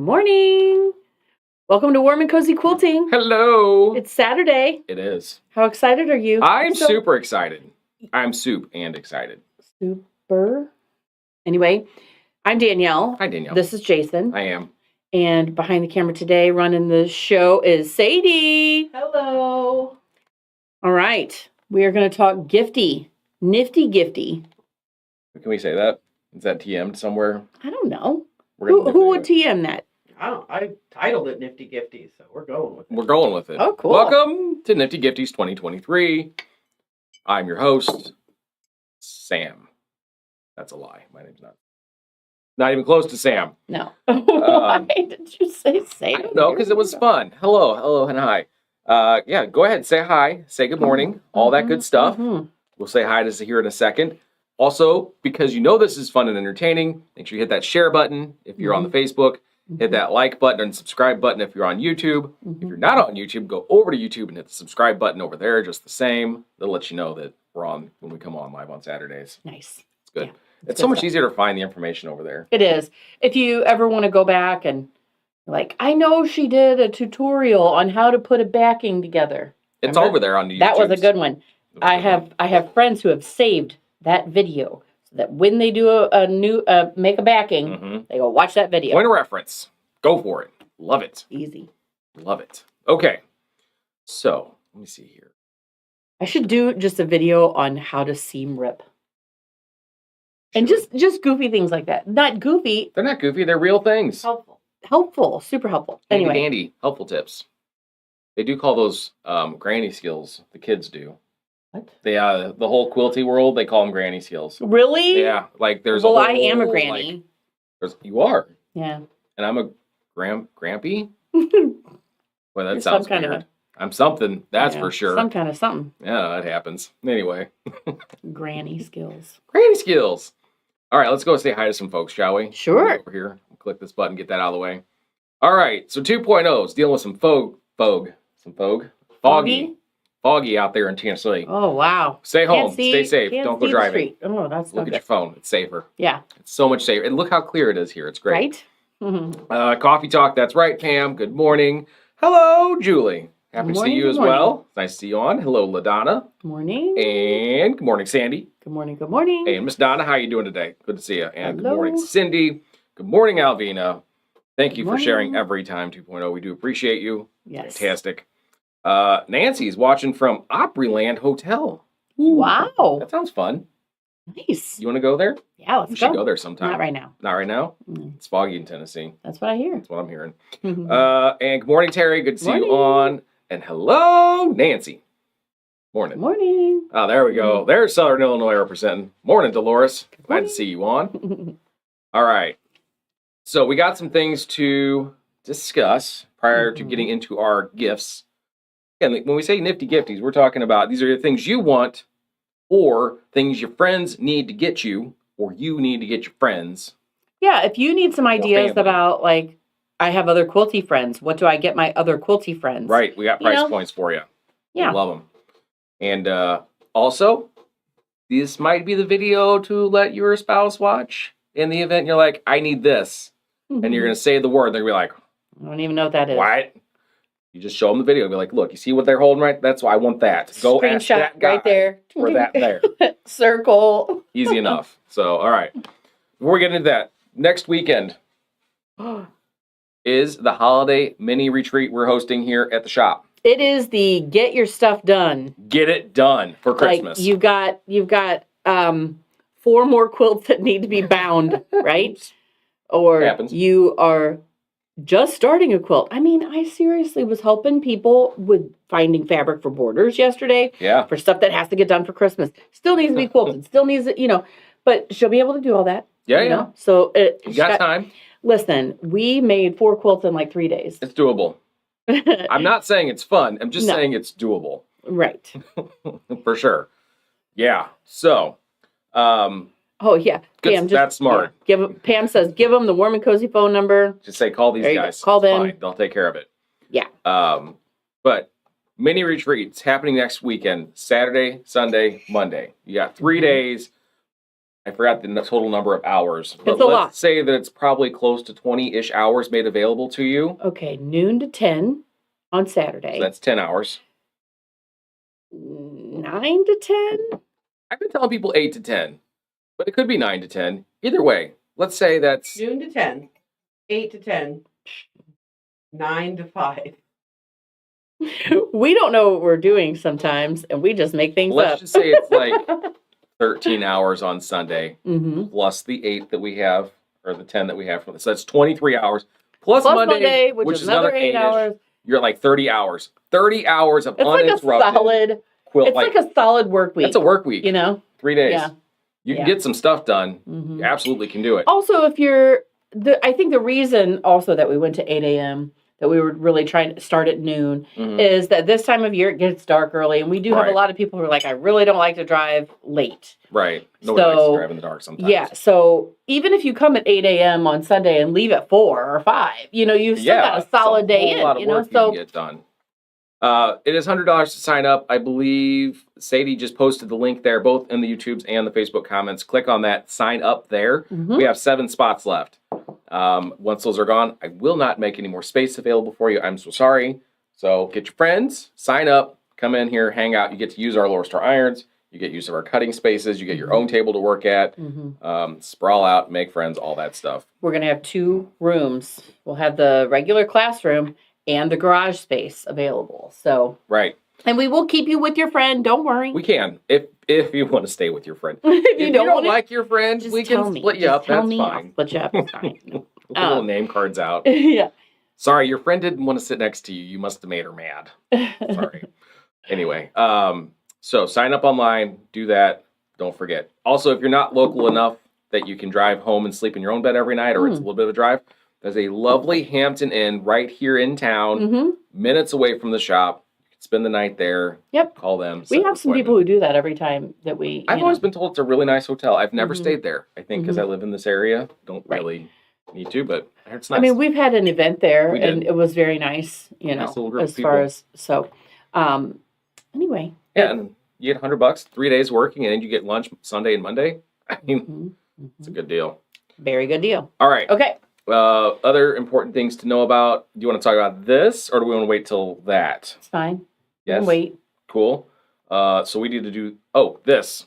Good morning. Welcome to Warm and Cozy Quilting. Hello. It's Saturday. It is. How excited are you? I'm super excited. I'm soup and excited. Super. Anyway, I'm Danielle. Hi, Danielle. This is Jason. I am. And behind the camera today, running the show, is Sadie. Hello. All right. We are going to talk Gifty. Nifty Gifty. Can we say that? Is that TM'd somewhere? I don't know. Who would TM that? I titled it Nifty Gifty, so we're going with it. We're going with it. Oh, cool. Welcome to Nifty Gifties 2023. I'm your host, Sam. That's a lie. My name's not even close to Sam. No. Why did you say Sam? I don't know, because it was fun. Hello, and hi. Yeah, go ahead. Say hi. Say good morning. All that good stuff. We'll say hi to here in a second. Also, because you know this is fun and entertaining, make sure you hit that share button if you're on the Facebook. Hit that like button and subscribe button if you're on YouTube. If you're not on YouTube, go over to YouTube and hit the subscribe button over there just the same. They'll let you know that we're on when we come on live on Saturdays. Nice. It's good. Yeah, it's so much easier to find the information over there. It is. If you ever want to go back and like, I know she did a tutorial on how to put a backing together. It's over there on YouTube. That was a good one. I have friends who have saved that video so that when they do a new make a backing, they go watch that video. Point of reference. Go for it. Love it. Easy. Love it. Okay. So let me see here. I should do just a video on how to seam rip. And just goofy things like that. Not goofy. They're not goofy. They're real things. Helpful. Super helpful. Anyway. Dandy. Helpful tips. They do call those granny skills. The kids do. What? They the whole quilty world, they call them granny skills. Really? Yeah. Like there's Well, I am a granny. You are. Yeah. And I'm a grampy. Well, that sounds weird. I'm something, that's for sure. Some kind of something. Yeah, that happens. Anyway. Granny skills. Granny skills. All right, let's go say hi to some folks, shall we? Sure. Over here. Click this button, get that out of the way. All right, so 2.0's dealing with some foggy out there in Tennessee. Oh, wow. Stay home. Stay safe. Don't go driving. Oh, that's Look at your phone. It's safer. Yeah. It's so much safer. And look how clear it is here. It's great. Right? Coffee talk. That's right, Pam. Good morning. Hello, Julie. Happy to see you as well. Nice to see you on. Hello, LaDonna. Good morning. And good morning, Sandy. Good morning. Good morning. And Miss Donna, how you doing today? Good to see you. And good morning, Cindy. Good morning, Alvina. Thank you for sharing every time 2.0. We do appreciate you. Yes. Fantastic. Nancy's watching from Opryland Hotel. Ooh, wow. That sounds fun. Nice. You want to go there? Yeah, let's go. We should go there sometime. Not right now. Not right now? Mm. It's foggy in Tennessee. That's what I hear. That's what I'm hearing. And good morning, Terry. Good to see you on. And hello, Nancy. Morning. Morning. Oh, there we go. There's Southern Illinois representing. Morning, Dolores. Glad to see you on. All right. So we got some things to discuss prior to getting into our gifts. And when we say nifty gifties, we're talking about these are the things you want or things your friends need to get you or you need to get your friends. Yeah, if you need some ideas about, like, I have other quilty friends. What do I get my other quilty friends? Right. We got price points for you. Yeah. We love them. And also, this might be the video to let your spouse watch in the event you're like, I need this. And you're going to say the word. They're going to be like, I don't even know what that is. What? You just show them the video. Be like, look, you see what they're holding right? That's why I want that. Go ask that guy right there. Or that there. Circle. Easy enough. So, all right. Before we get into that, next weekend is the holiday mini retreat we're hosting here at the shop. It is the get your stuff done. Get it done for Christmas. Like you've got 4 more quilts that need to be bound, right? Or you are just starting a quilt. I mean, I seriously was helping people with finding fabric for borders yesterday. Yeah. For stuff that has to get done for Christmas. Still needs to be quilted. Still needs to, but she'll be able to do all that. Yeah, know? So you got time. Listen, we made 4 quilts in like 3 days. It's doable. I'm not saying it's fun. I'm just saying it's doable. Right. For sure. Yeah. So, oh yeah, Pam. That's smart. Yeah. Pam says, give them the Warm and Cozy phone number. Just say, call these guys. Call them. Fine. They'll take care of it. Yeah. But mini retreats happening next weekend, Saturday, Sunday, Monday. You got 3 days. I forgot the total number of hours. But It's a lot. let's say that it's probably close to 20-ish hours made available to you. Okay, noon to 10 on Saturday. So that's 10 hours. 9 to 10? I've been telling people 8 to 10, but it could be 9 to 10. Either way, let's say that's... Noon to 10, 8 to 10, 9 to 5. We don't know what we're doing sometimes, and we just make things Let's up. just say it's like 13 hours on Sunday, Mm-hmm. plus the 8 that we have, or the 10 that we have. So that's 23 hours. Plus Monday, which is another 8 hours. You're at like 30 hours. 30 hours of It's like a uninterrupted solid. quilt. It's like a solid work week. It's a work week. You know? 3 days. Yeah. You can get some stuff done. Mm-hmm. You absolutely can do it. Also, if you're, I think the reason also that we went to 8 a.m., that we were really trying to start at noon, is that this time of year it gets dark early, and we do have a lot of people who are like, I really don't like to drive late. Right. Nobody likes to drive in the dark sometimes. Yeah. So even if you come at 8 a.m. on Sunday and leave at 4 or 5, you know, you've still got a solid day in. Lot of you know, work so you can get done. It is $100 to sign up. I believe Sadie just posted the link there, both in the YouTubes and the Facebook comments. Click on that, sign up there. We have 7 spots left. Once those are gone, I will not make any more space available for you. I'm so sorry. So get your friends, sign up, come in here, hang out. You get to use our lower star irons. You get use of our cutting spaces. You get your own table to work at. Sprawl out, make friends, all that stuff. We're going to have 2 rooms. We'll have the regular classroom and the garage space available. So right. And we will keep you with your friend. Don't worry. We can, if you want to stay with your friend. If you don't like your friend, we can split you up. That's fine. I'll split you up. It's fine. We'll put little name cards out. Yeah. Sorry, your friend didn't want to sit next to you. You must have made her mad. Sorry. Anyway, so sign up online. Do that. Don't forget. Also, if you're not local enough that you can drive home and sleep in your own bed every night, or it's a little bit of a drive, there's a lovely Hampton Inn right here in town, minutes away from the shop. Spend the night there. Yep. Call them. We have some people who do that every time that we. I've always been told it's a really nice hotel. I've never stayed there. I think because I live in this area, don't really need to, but it's nice. I mean, we've had an event there, and it was very nice. You know, nice as far as so. Anyway. Yeah, and you get $100, 3 days working, and then you get lunch Sunday and Monday. I mean, it's a good deal. Very good deal. All right. Okay. Other important things to know about. Do you want to talk about this, or do we want to wait till that? It's fine. Yes. Wait. Cool. So we need to do this.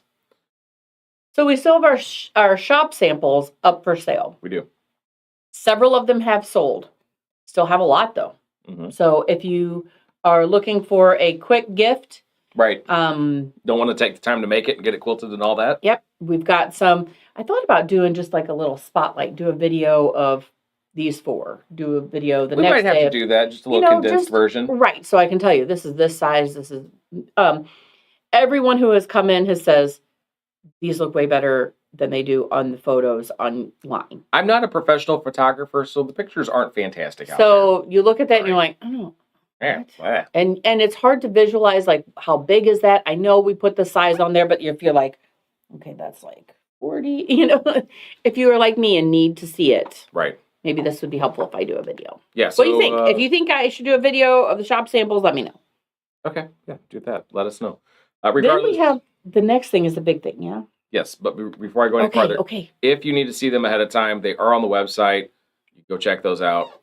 So we still have our shop samples up for sale. We do. Several of them have sold. Still have a lot though. So if you are looking for a quick gift, right? Don't want to take the time to make it and get it quilted and all that. Yep, we've got some. I thought about doing just like a little spotlight. Do a video of these 4. Do a video the next day. We might have to do that, just a little condensed version. Right, so I can tell you, this is this size, this is... everyone who has come in has says, these look way better than they do on the photos online. I'm not a professional photographer, so the pictures aren't fantastic out there. You look at that and you're like, oh, yeah. And it's hard to visualize, like, how big is that? I know we put the size on there, but if you're like, okay, that's like 40, you know? If you are like me and need to see it. Right. Maybe this would be helpful if I do a video. Yeah. What do you think? If you think I should do a video of the shop samples, let me know. Okay. Yeah, do that. Let us know. Then we have the next thing is the big thing, yeah? Yes, but before I go any farther, if you need to see them ahead of time, they are on the website. You go check those out.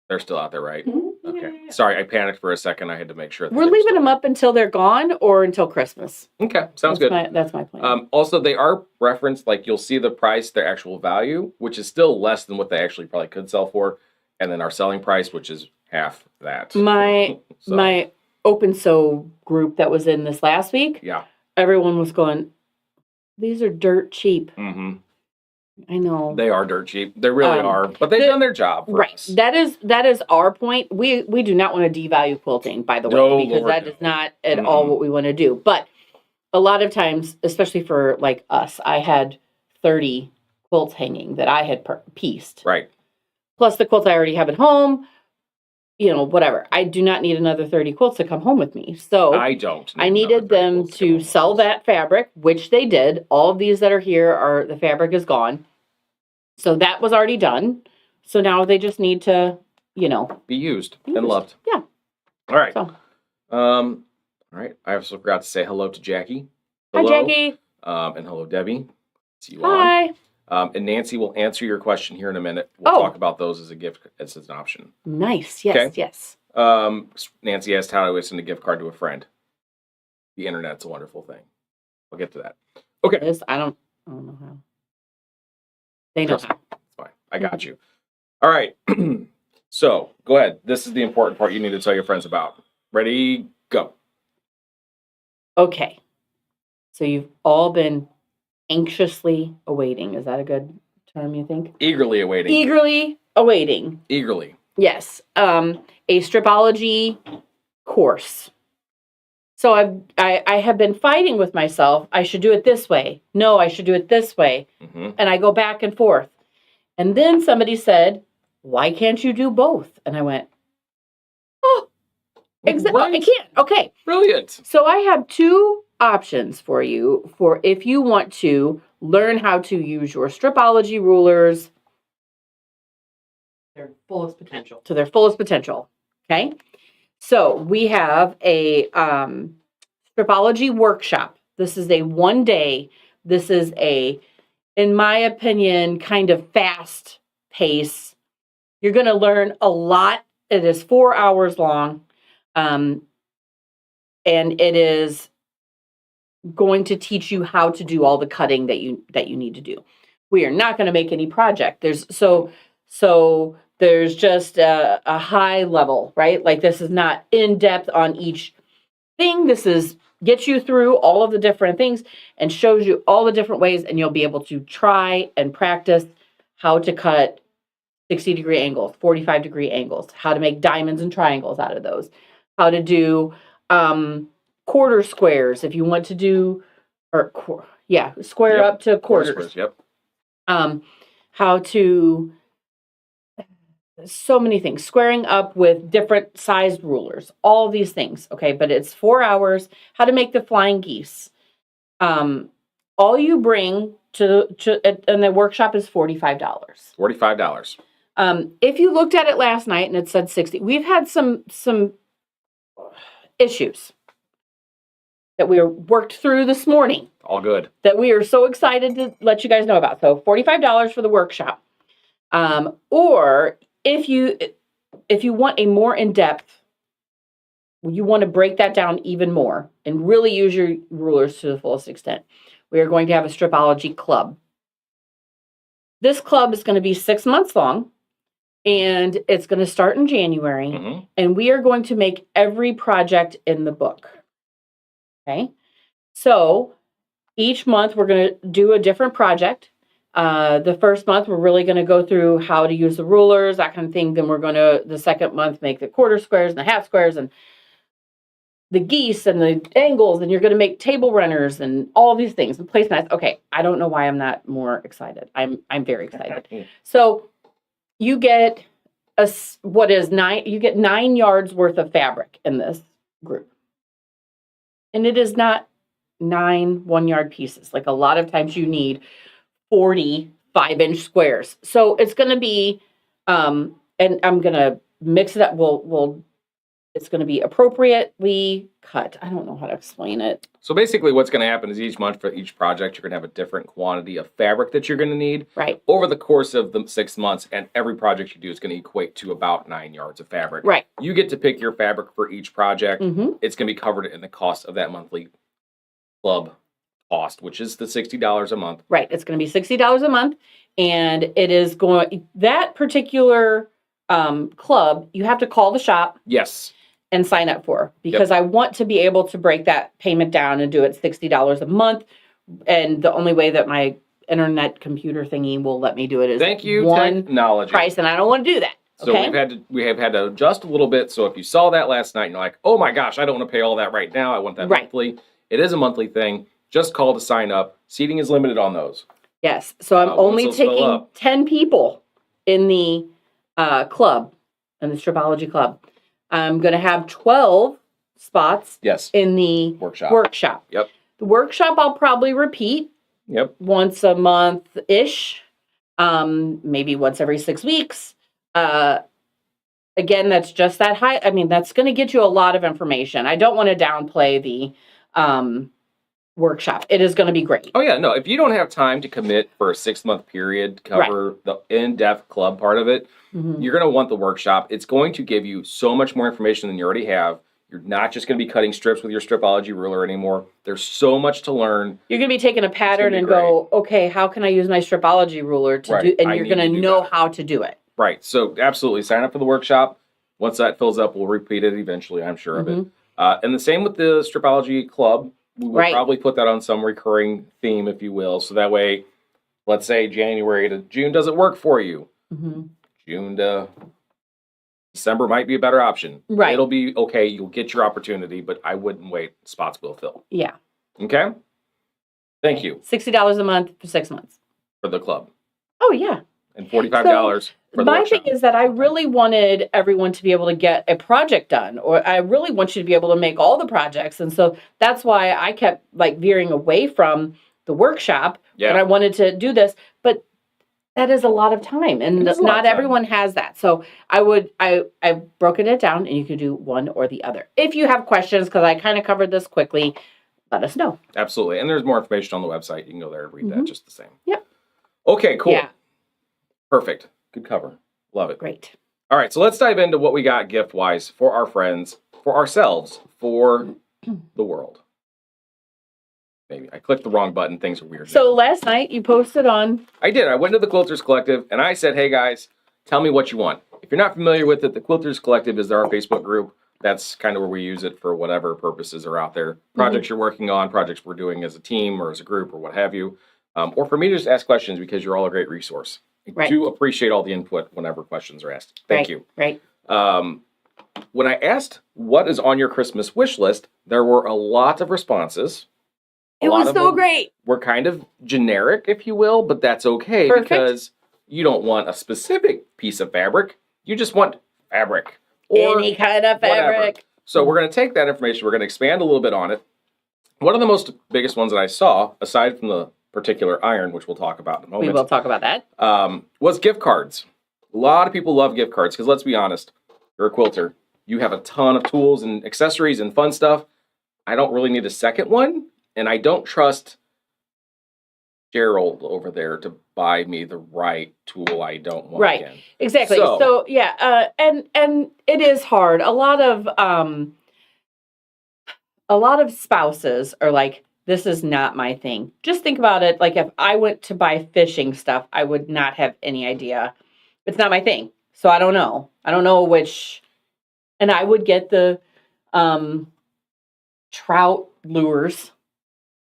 They're still out there, right? Okay. Yeah. Sorry, I panicked for a second. I had to make sure. We're leaving them up until they're gone or until Christmas. Okay, sounds good. That's my plan. Also, they are referenced, like you'll see the price, their actual value, which is still less than what they actually probably could sell for, and then our selling price, which is half that. My Open Sew group that was in this last week, everyone was going, these are dirt cheap. I know. They are dirt cheap. They really are. But they've done their job for us. That is our point. We do not want to devalue quilting, by the way, because that is not at all what we want to do. But a lot of times, especially for like us, I had 30 quilts hanging that I had pieced. Right. Plus the quilts I already have at home. You know, whatever. I do not need another 30 quilts to come home with me. So I don't. I needed them to sell that fabric, which they did. All of these that are here the fabric is gone. So that was already done. So now they just need to, be used and loved. Yeah. All right. All right. I also forgot to say hello to Jackie. Hello. Hi, Jackie. And hello, Debbie. See you Hi. on. And Nancy will answer your question here in a minute. We'll talk about those as a gift, as an option. Nice. Yes. Okay. Yes. Nancy asked how do I send a gift card to a friend. The internet's a wonderful thing. We'll get to that. Okay. I don't know how. They know how. It's fine. I got you. All right. So go ahead. This is the important part you need to tell your friends about. Ready? Go. Okay. So you've all been anxiously awaiting. Is that a good term, you think? Eagerly awaiting. Eagerly awaiting. Eagerly. Yes. A stripology course. So I have been fighting with myself. I should do it this way. No, I should do it this way. Mm-hmm. And I go back and forth. And then somebody said, why can't you do both? And I went, oh, exactly. Right. I can't. Okay. Brilliant. So I have two options for you for if you want to learn how to use your stripology rulers Their fullest potential. to their fullest potential. Okay. So we have a stripology workshop. This is a 1 day. This is a, in my opinion, kind of fast pace. You're going to learn a lot. It is 4 hours long. And it is going to teach you how to do all the cutting that you need to do. We are not going to make any project. There's just a high level, right? Like this is not in depth on each thing. This is gets you through all of the different things and shows you all the different ways, and you'll be able to try and practice how to cut 60-degree angles, 45-degree angles, how to make diamonds and triangles out of those, how to do quarter squares if you want to do, square up to quarters. Squares, yep. How to, so many things, squaring up with different sized rulers, all these things. Okay, but it's 4 hours. How to make the flying geese. All you bring and the workshop is $45. $45. If you looked at it last night and it said 60, we've had some issues that we worked through this morning. All good. That we are so excited to let you guys know about. So $45 for the workshop. Or if you want a more in-depth, you want to break that down even more and really use your rulers to the fullest extent, we are going to have a stripology club. This club is going to be 6 months long, and it's going to start in January, Mm-hmm. and we are going to make every project in the book. Okay? So each month we're going to do a different project. The first month, we're really going to go through how to use the rulers, that kind of thing. Then we're going to, the second month, make the quarter squares and the half squares and the geese and the angles. And you're going to make table runners and all these things and placemats. Okay, I don't know why I'm not more excited. I'm very excited. So you get you get 9 yards worth of fabric in this group. And it is not 9 1-yard pieces. Like a lot of times you need 40 5-inch squares. So it's going to be, and I'm going to mix it up. It's going to be appropriately cut. I don't know how to explain it. So basically what's going to happen is each month for each project, you're going to have a different quantity of fabric that you're going to need. Right. Over the course of the 6 months, and every project you do is going to equate to about 9 yards of fabric. Right. You get to pick your fabric for each project. Mm-hmm. It's going to be covered in the cost of that monthly club cost, which is the $60 a month. Right. It's going to be $60 a month. And it is going, that particular club, you have to call the shop. Yes. And sign up for, because I want to be able to break that payment down and do it $60 a month. And the only way that my internet computer thingy will let me do it is one technology price, and I don't want to do that. Okay? So we have had to adjust a little bit. So if you saw that last night and you're like, oh my gosh, I don't want to pay all that right now. I want that monthly. It is a monthly thing. Just call to sign up. Seating is limited on those. Yes. So I'm only taking 10 people in the club, in the stripology club. I'm going to have 12 spots in the workshop. Yep. The workshop I'll probably repeat once a month-ish, maybe once every 6 weeks. Again, that's just that high. I mean, that's going to get you a lot of information. I don't want to downplay workshop. It is going to be great. Oh, yeah. No, if you don't have time to commit for a 6-month period to cover the in-depth club part of it, you're going to want the workshop. It's going to give you so much more information than you already have. You're not just going to be cutting strips with your stripology ruler anymore. There's so much to learn. You're going to be taking a pattern and go, okay, how can I use my stripology ruler to do, and you're going to know how to do it. Right. So absolutely sign up for the workshop. Once that fills up, we'll repeat it eventually, I'm sure of it. And the same with the stripology club. We will probably put that on some recurring theme, if you will. So that way, let's say January to June doesn't work for you. June to December might be a better option. Right. It'll be okay. You'll get your opportunity, but I wouldn't wait. Spots will fill. Yeah. Okay? Thank you. $60 a month for 6 months. For the club. Oh, yeah. And $45 for the my workshop. thing is that I really wanted everyone to be able to get a project done, or I really want you to be able to make all the projects. And so that's why I kept like veering away from the workshop. Yeah. And I wanted to do this, but that is a lot of time, and not everyone has that. So I've broken it down, and you can do one or the other. If you have questions, because I kind of covered this quickly, let us know. Absolutely. And there's more information on the website. You can go there and read that just the same. Yep. Okay, cool. Yeah. Perfect. Good cover. Love it. Great. All right, so let's dive into what we got gift-wise for our friends, for ourselves, for the world. Maybe I clicked the wrong button. Things are weird. So last night you posted on... I did. I went to the Quilters Collective, and I said, hey, guys, tell me what you want. If you're not familiar with it, the Quilters Collective is our Facebook group. That's kind of where we use it for whatever purposes are out there. Projects you're working on, projects we're doing as a team or as a group or what have you. Or for me to just ask questions because you're all a great resource. I do appreciate all the input whenever questions are asked. Thank you. Right. When I asked what is on your Christmas wish list, there were a lot of responses. It was so great. We're kind of generic, if you will, but that's okay because you don't want a specific piece of fabric. You just want fabric. Or any kind of fabric. Whatever. So we're going to take that information. We're going to expand a little bit on it. One of the biggest ones that I saw, aside from the particular iron, which we'll talk about in a moment. We will talk about that. Was gift cards. A lot of people love gift cards because let's be honest, you're a quilter. You have a ton of tools and accessories and fun stuff. I don't really need a second one, and I don't trust Gerald over there to buy me the right tool I don't want again. Exactly. So yeah, and it is hard. A lot of spouses are like, this is not my thing. Just think about it. Like if I went to buy fishing stuff, I would not have any idea. It's not my thing. So I don't know. I don't know which. And I would get the trout lures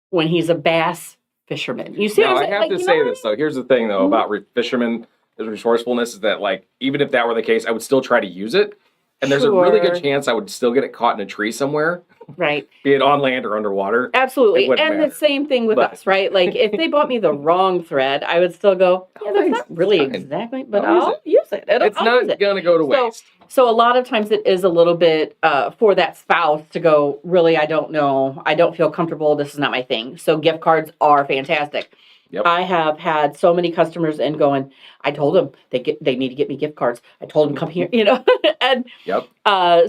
when he's a bass fisherman. You see, now, I have to say this though. Here's the thing though about fishermen, the resourcefulness is that like even if that were the case, I would still try to use it. And there's a really good chance I would still get it caught in a tree somewhere. Right. Be it on land or underwater. Absolutely. And the same thing with us, right? Like if they bought me the wrong thread, I would still go, yeah, that's not really exactly, but I'll use it. It's not going to go to waste. So a lot of times it is a little bit for that spouse to go, really, I don't know. I don't feel comfortable. This is not my thing. So gift cards are fantastic. Yep. I have had so many customers in going, I told them they need to get me gift cards. I told them come here, and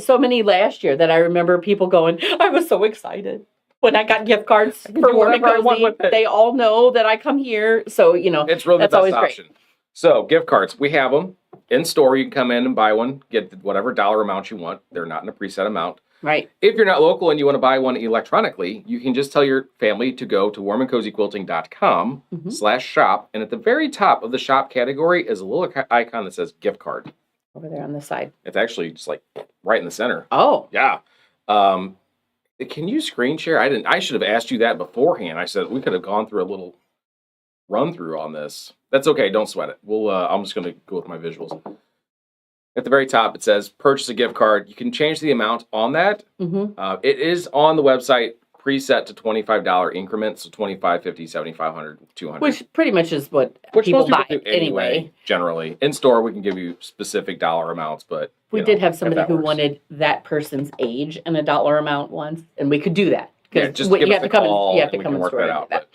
so many last year that I remember people going, I was so excited when I got gift cards for Warm and Cozy. They all know that I come here. So, it's really that's the always best option. Great. So gift cards, we have them in store. You can come in and buy one, get whatever dollar amount you want. They're not in a preset amount. Right. If you're not local and you want to buy one electronically, you can just tell your family to go to warmandcozyquilting.com/shop. And at the very top of the shop category is a little icon that says gift card. Over there on the side. It's actually just like right in the center. Oh. Yeah. Can you screen share? I should have asked you that beforehand. I said we could have gone through a little run through on this. That's okay. Don't sweat it. I'm just going to go with my visuals. At the very top, it says purchase a gift card. You can change the amount on that. It is on the website preset to $25 increments, so $25, $50, $75, $100, $200. Which pretty much is what people buy anyway. Generally. In store, we can give you specific dollar amounts, but we did have somebody who wanted that person's age and a dollar amount once, and we could do that. Yeah, just give us a call and we can work that out. But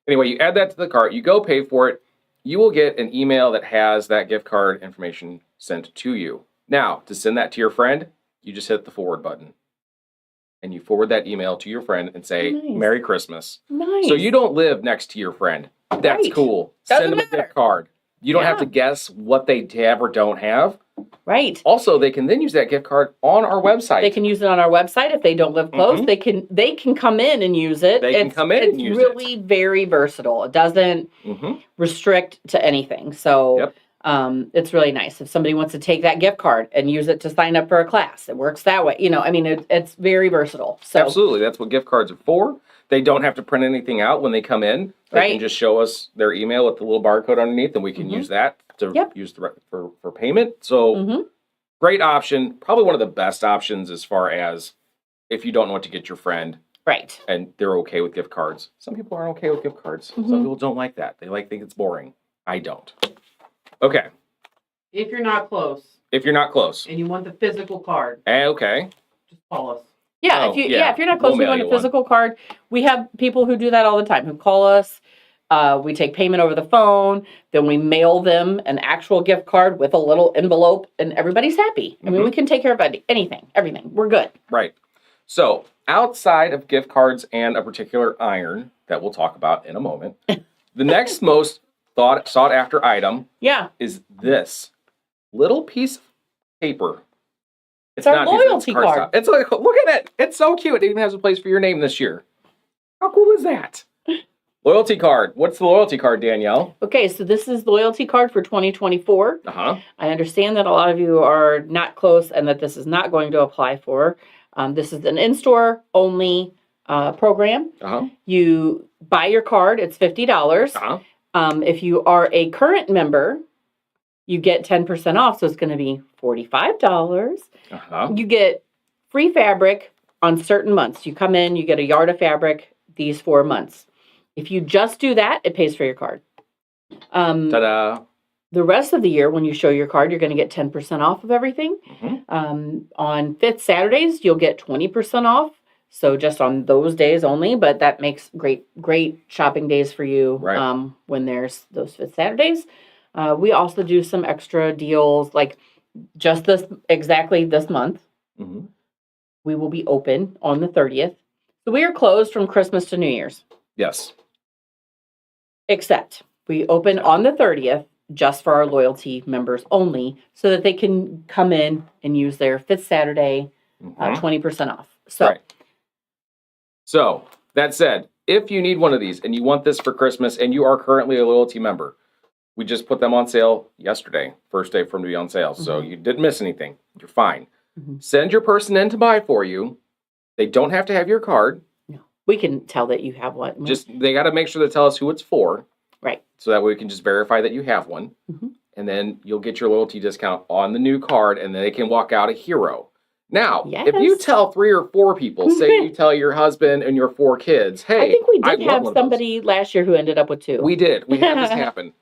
anyway, you add that to the cart. You go pay for it. You will get an email that has that gift card information sent to you. Now, to send that to your friend, you just hit the forward button. and you forward that email to your friend and say, Nice. Merry Christmas. Nice. So you don't live next to your friend. That's Right. cool. Doesn't Send them a matter. gift card. You don't have Yeah. to guess what they have or don't have. Right. Also, they can then use that gift card on our website. They can use it on our website if they don't live close. They can come in and use it. They can come in and use it. It's really very versatile. It doesn't restrict to anything. So it's really nice. If somebody wants to take that gift card and use it to sign up for a class, it works that way. I mean, it's very versatile. So Absolutely. That's what gift cards are for. They don't have to print anything out when they come in. They can just show us their email with the little barcode underneath, and we can use that to use for payment. So great option. Probably one of the best options as far as if you don't know what to get your friend. Right. And they're okay with gift cards. Some people aren't okay with gift cards. Some people don't like that. They think it's boring. I don't. Okay. If you're not close. If you're not close. And you want the physical card. Okay. Just call us. Yeah, if you're not close, we want a physical card. We have people who do that all the time, who call us. We take payment over the phone. Then we mail them an actual gift card with a little envelope, and everybody's happy. I mean, we can take care of anything, everything. We're good. Right. So outside of gift cards and a particular iron that we'll talk about in a moment, the next most sought after item is this little piece of paper. It's our loyalty card. It's like, look at it. It's so cute. It even has a place for your name this year. How cool is that? Loyalty card. What's the loyalty card, Danielle? Okay, so this is the loyalty card for 2024. I understand that a lot of you are not close and that this is not going to apply for. This is an in-store only program. You buy your card. It's $50. If you are a current member, you get 10% off, so it's going to be $45. You get free fabric on certain months. You come in, you get a yard of fabric these 4 months. If you just do that, it pays for your card. Ta-da! The rest of the year, when you show your card, you're going to get 10% off of everything. On 5th Saturdays, you'll get 20% off. So just on those days only, but that makes great shopping days for you when there's those 5th Saturdays. We also do some extra deals, like just exactly this month. We will be open on the 30th. So we are closed from Christmas to New Year's. Yes. Except we open on the 30th just for our loyalty members only, so that they can come in and use their 5th Saturday 20% off. So that said, if you need one of these and you want this for Christmas and you are currently a loyalty member, we just put them on sale yesterday, first day for them to be on sale. So you didn't miss anything. You're fine. Send your person in to buy for you. They don't have to have your card. No, we can tell that you have one. Just they got to make sure to tell us who it's for. Right. So that way we can just verify that you have one. And then you'll get your loyalty discount on the new card, and then they can walk out a hero. Now, if you tell 3 or 4 people, say you tell your husband and your 4 kids, hey, I think we did have somebody last year who ended up with 2. We did. We had this happen.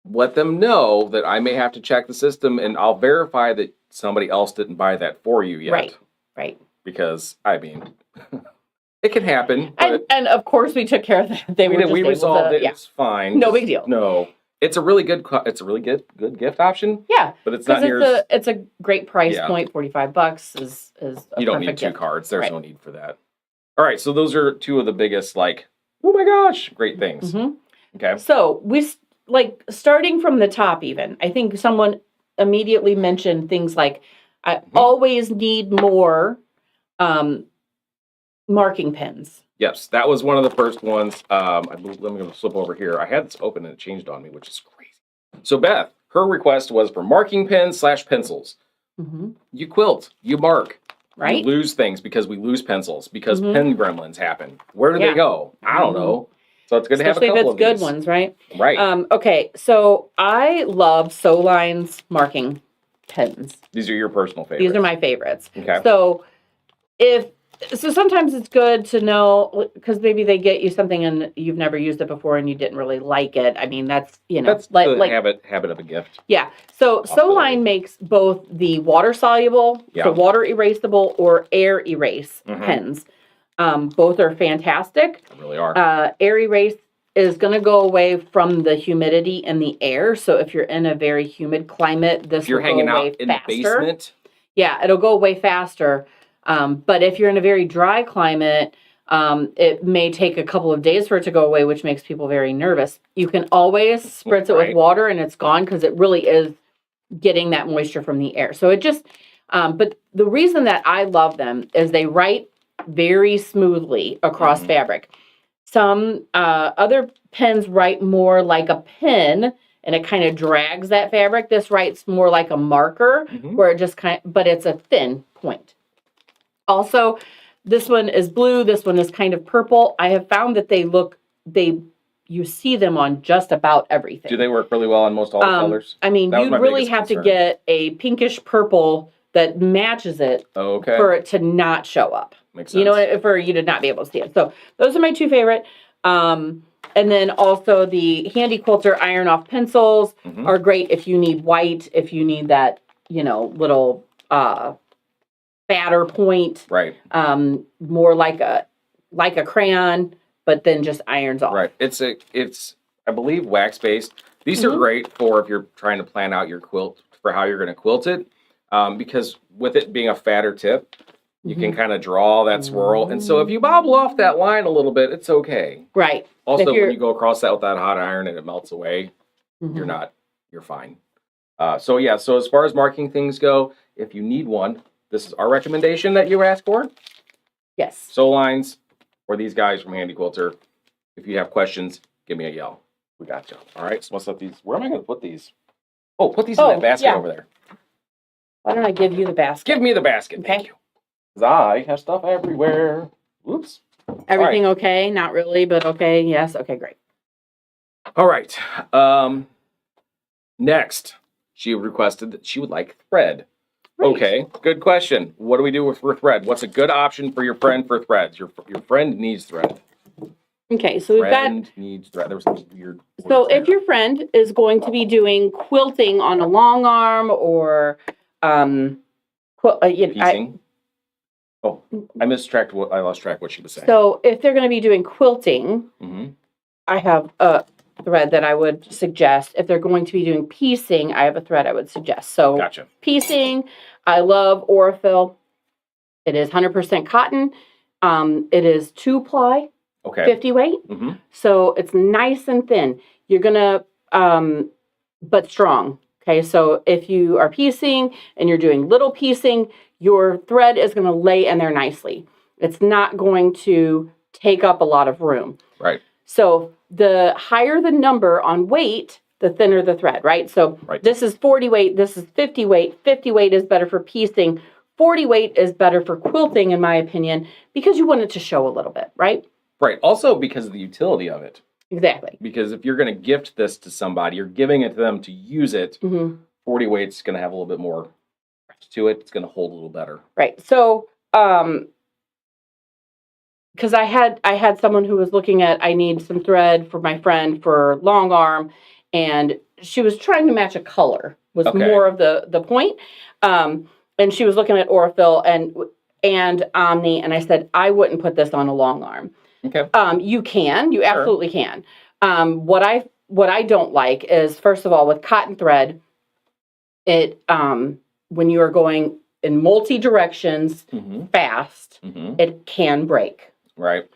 Let them know that I may have to check the system, and I'll verify that somebody else didn't buy that for you yet. Right. Because, I mean, it can happen. And of course, we took care of that. We resolved it. It's fine. No big deal. No. It's a really good gift option. Yeah. But it's not near it's a great price point. $45 is a you don't need 2 gift. cards. There's no need for that. All right. So those are 2 of the biggest, oh my gosh, great things. Okay. So we starting from the top even, I think someone immediately mentioned things like, I always need more marking pens. Yes, that was one of the first ones. Let me go flip over here. I had this open and it changed on me, which is crazy. So Beth, her request was for marking pens / pencils. You quilt, you mark. Right. You lose things because we lose pencils, because pen gremlins happen. Where do they go? I don't know. So it's good to have a couple of these. Especially if it's good ones, right? Right. Okay, so I love Soline's marking pens. These are your personal favorites. These are my favorites. Okay. So sometimes it's good to know, because maybe they get you something and you've never used it before and you didn't really like it. I mean, that's the habit of a gift. Yeah. So Soline makes both the water soluble, so water erasable, or air erase pens. Both are fantastic. They really are. Air erase is going to go away from the humidity in the air. So if you're in a very humid climate, this will go away faster. In the basement. Yeah, it'll go away faster. But if you're in a very dry climate, it may take a couple of days for it to go away, which makes people very nervous. You can always spritz it with water and it's gone because it really is getting that moisture from the air. So it just, but the reason that I love them is they write very smoothly across fabric. Some other pens write more like a pen and it kind of drags that fabric. This writes more like a marker where it just but it's a thin point. Also, this one is blue. This one is kind of purple. I have found that you see them on just about everything. Do they work really well on most all the colors? I mean, you'd really have to get a pinkish purple that matches it for it to not show up. Makes sense. You know, for you to not be able to see it. So those are my two favorite. And then also the Handy Quilter Iron Off pencils are great if you need white, if you need that, you know, little fatter point. Right. More like a crayon, but then just irons off. Right. It's I believe wax based. These are great for if you're trying to plan out your quilt for how you're going to quilt it, because with it being a fatter tip, you can kind of draw that swirl. And so if you bobble off that line a little bit, it's okay. Right. Also, when you go across that with that hot iron and it melts away, you're fine. So yeah, so as far as marking things go, if you need one, this is our recommendation that you ask for. Yes. Sew lines or these guys from Handy Quilter. If you have questions, give me a yell. We got you. All right, so let's let these, where am I going to put these? Oh, put these in that basket over there. Why don't I give you the basket? Give me the basket. Okay. Thank you. Because I have stuff everywhere. Whoops. Everything okay? Not really, but okay. Yes. Okay, great. All right. Next, she requested that she would like thread. Right. Okay, good question. What do we do for thread? What's a good option for your friend for threads? Your friend needs thread. Okay, so we've got needs thread. There was some weird. So if your friend is going to be doing quilting on a long arm or piecing. I lost track what she was saying. So if they're going to be doing quilting, I have a thread that I would suggest. If they're going to be doing piecing, I have a thread I would suggest. So gotcha. Piecing, I love Aurifil. It is 100% cotton. It is 2-ply, 50 weight. So it's nice and thin. You're going to, but strong. Okay, so if you are piecing and you're doing little piecing, your thread is going to lay in there nicely. It's not going to take up a lot of room. Right. So the higher the number on weight, the thinner the thread, right? So this is 40 weight, this is 50 weight. 50 weight is better for piecing. 40 weight is better for quilting, in my opinion, because you want it to show a little bit, right? Right. Also because of the utility of it. Exactly. Because if you're going to gift this to somebody, you're giving it to them to use it. 40 weight's going to have a little bit more to it. It's going to hold a little better. Right. So, because I had someone who was looking at, I need some thread for my friend for long arm, and she was trying to match a color was more of the point. And she was looking at Aurifil and Omni, and I said, I wouldn't put this on a long arm. Okay. You absolutely can. What I don't like is, first of all, with cotton thread, it when you are going in multi directions fast, it can break. Right.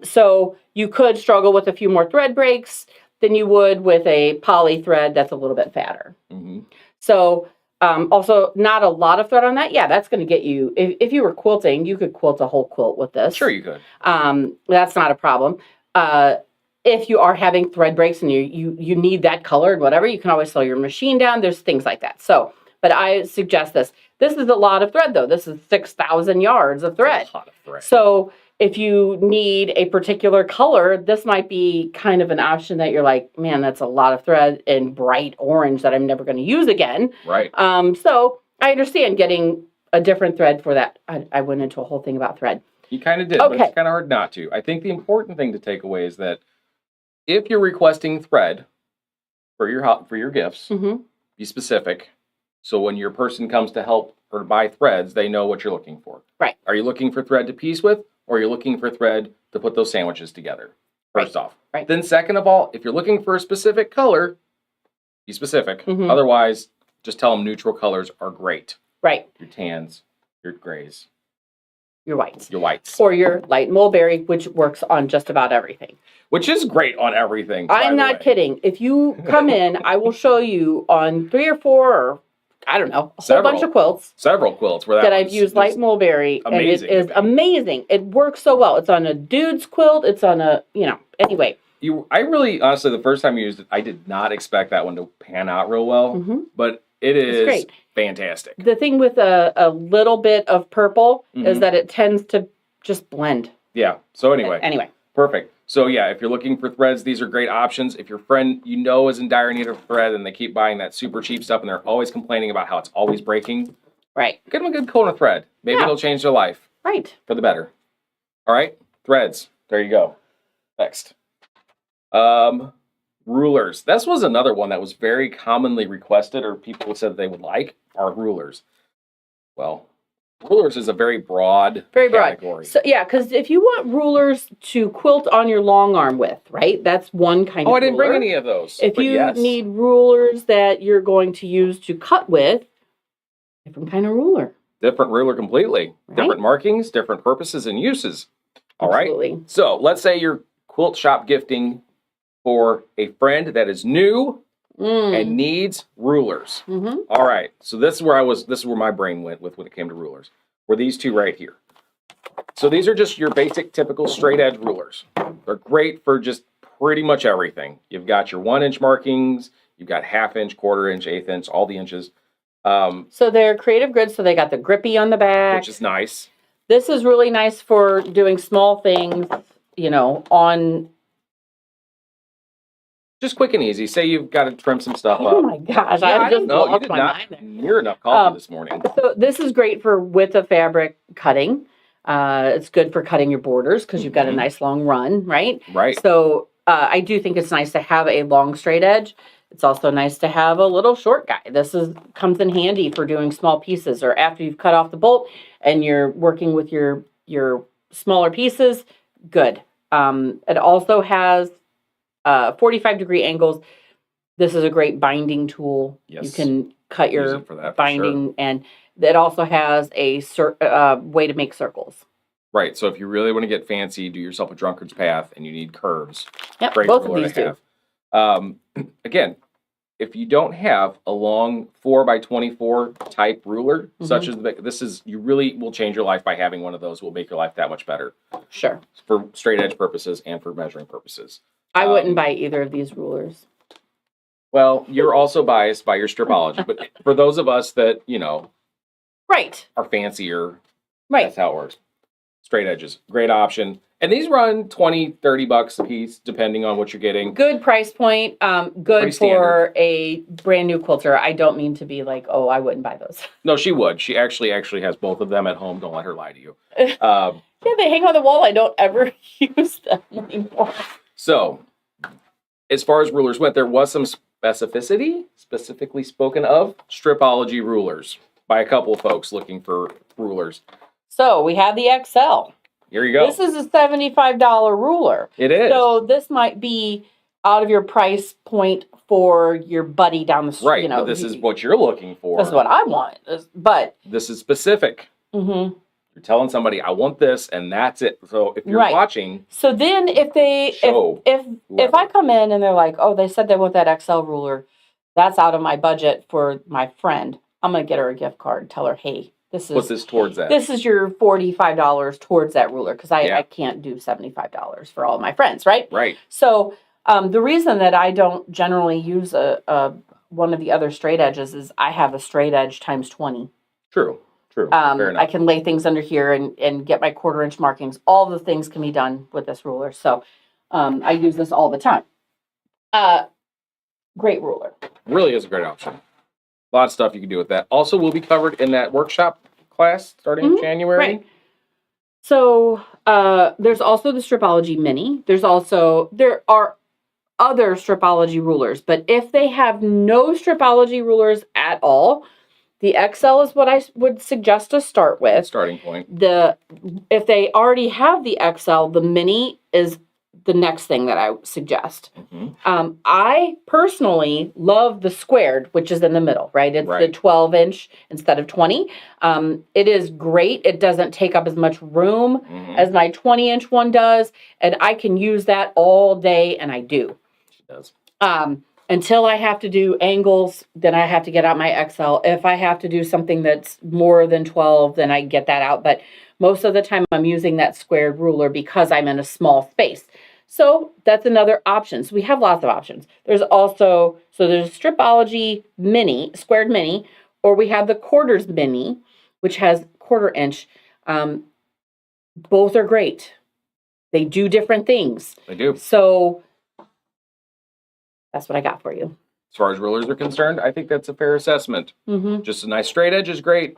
So you could struggle with a few more thread breaks than you would with a poly thread that's a little bit fatter. So also not a lot of thread on that. Yeah, that's going to get you, if you were quilting, you could quilt a whole quilt with this. Sure you could. That's not a problem. If you are having thread breaks and you need that colored, whatever, you can always slow your machine down. There's things like that. So, but I suggest this. This is a lot of thread, though. This is 6,000 yards of thread. That's a lot of thread. So if you need a particular color, this might be kind of an option that you're like, man, that's a lot of thread in bright orange that I'm never going to use again. Right. So I understand getting a different thread for that. I went into a whole thing about thread. You kind of did, but it's kind of hard not to. I think the important thing to take away is that if you're requesting thread for your gifts, be specific. So when your person comes to help or to buy threads, they know what you're looking for. Right. Are you looking for thread to piece with, or are you looking for thread to put those sandwiches together? First off. Right. Then second of all, if you're looking for a specific color, be specific. Otherwise, just tell them neutral colors are great. Right. Your tans, your grays. your whites. Your whites. Or your light mulberry, which works on just about everything. Which is great on everything. I'm not kidding. If you come in, I will show you on 3 or 4 or I don't know, a whole bunch of quilts. Several quilts where that I've used light mulberry. Amazing. And it is amazing. It works so well. It's on a dude's quilt. It's on a, anyway. I really, honestly, the first time you used it, I did not expect that one to pan out real well. But it is great. Fantastic. The thing with a little bit of purple is that it tends to just blend. Yeah. So anyway. Perfect. So yeah, if you're looking for threads, these are great options. If your friend is in dire need of thread and they keep buying that super cheap stuff and they're always complaining about how it's always breaking, right? Get them a good corner thread. Maybe it'll change their life. Right. For the better. All right, threads. There you go. Next. Rulers. This was another one that was very commonly requested or people said they would like are rulers. Well, rulers is a very broad category. So yeah, because if you want rulers to quilt on your long arm with, right? That's one kind of I didn't bring any of those. If you need rulers that you're going to use to cut with, different kind of ruler. Different ruler completely. Right? Different markings, different purposes and uses. All right. So let's say you're quilt shop gifting for a friend that is new and needs rulers. All right. So this is where my brain went with when it came to rulers. Were these two right here. So these are just your basic typical straight edge rulers. They're great for just pretty much everything. You've got your 1-inch markings, you've got 1/2 inch, 1/4 inch, 1/8 inch, all the inches. So they're creative grids, so they got the grippy on the back. Which is nice. This is really nice for doing small things, on... Just quick and easy. Say you've got to trim some stuff up. Oh my gosh, I just lost my mind there. Near enough coffee this morning. So this is great for width of fabric cutting. It's good for cutting your borders because you've got a nice long run, right? Right. So I do think it's nice to have a long straight edge. It's also nice to have a little short guy. This comes in handy for doing small pieces or after you've cut off the bolt and you're working with your smaller pieces. Good. It also has 45-degree angles. This is a great binding tool. Yes. You can cut your binding, and it also has a way to make circles. Right. So if you really want to get fancy, do yourself a drunkard's path, and you need curves. Yep. Both of these do. Again, if you don't have a long 4x24 type ruler, such as you really will change your life by having one of those. Will make your life that much better. Sure. For straight edge purposes and for measuring purposes. I wouldn't buy either of these rulers. Well, you're also biased by your stripology, but for those of us that, right, are fancier, right, that's how it works. Straight edges, great option. And these run $20-$30 a piece, depending on what you're getting. Good price point, good for a brand new quilter. I don't mean to be like, oh, I wouldn't buy those. No, she would. She actually has both of them at home. Don't let her lie to you. Yeah, they hang on the wall. I don't ever use them anymore. So, as far as rulers went, there was some specificity, specifically spoken of, stripology rulers by a couple of folks looking for rulers. So, we have the XL. Here you go. This is a $75 ruler. It is. So, this might be out of your price point for your buddy down the street. Right, but this is what you're looking for. This is what I want. But this is specific. You're telling somebody, I want this, and that's it. So if you're watching, so then if I come in and they're like, oh, they said they want that XL ruler, that's out of my budget for my friend. I'm gonna get her a gift card. Tell her, hey, put this towards that. This is your $45 towards that ruler because I can't do $75 for all of my friends, right? Right. So the reason that I don't generally use one of the other straight edges is I have a straight edge times 20. True. Fair enough. I can lay things under here and get my 1/4 inch markings. All the things can be done with this ruler. So I use this all the time. Great ruler. Really is a great option. A lot of stuff you can do with that. Also, will be covered in that workshop class starting in January. Right. So there's also the Stripology Mini. There are other Stripology rulers, but if they have no Stripology rulers at all, the XL is what I would suggest to start with. Starting point. If they already have the XL, the Mini is the next thing that I suggest. Mm-hmm. I personally love the squared, which is in the middle, right? It's the 12-inch instead of 20. It is great. It doesn't take up as much room as my 20-inch one does, and I can use that all day, and I do. She does. Until I have to do angles, then I have to get out my XL. If I have to do something that's more than 12, then I get that out. But most of the time I'm using that squared ruler because I'm in a small space. So that's another option. So we have lots of options. There's also, there's Stripology Mini, squared mini, or we have the quarters mini, which has 1/4 inch. Both are great. They do different things. They do. So that's what I got for you. As far as rulers are concerned, I think that's a fair assessment. Just a nice straight edge is great.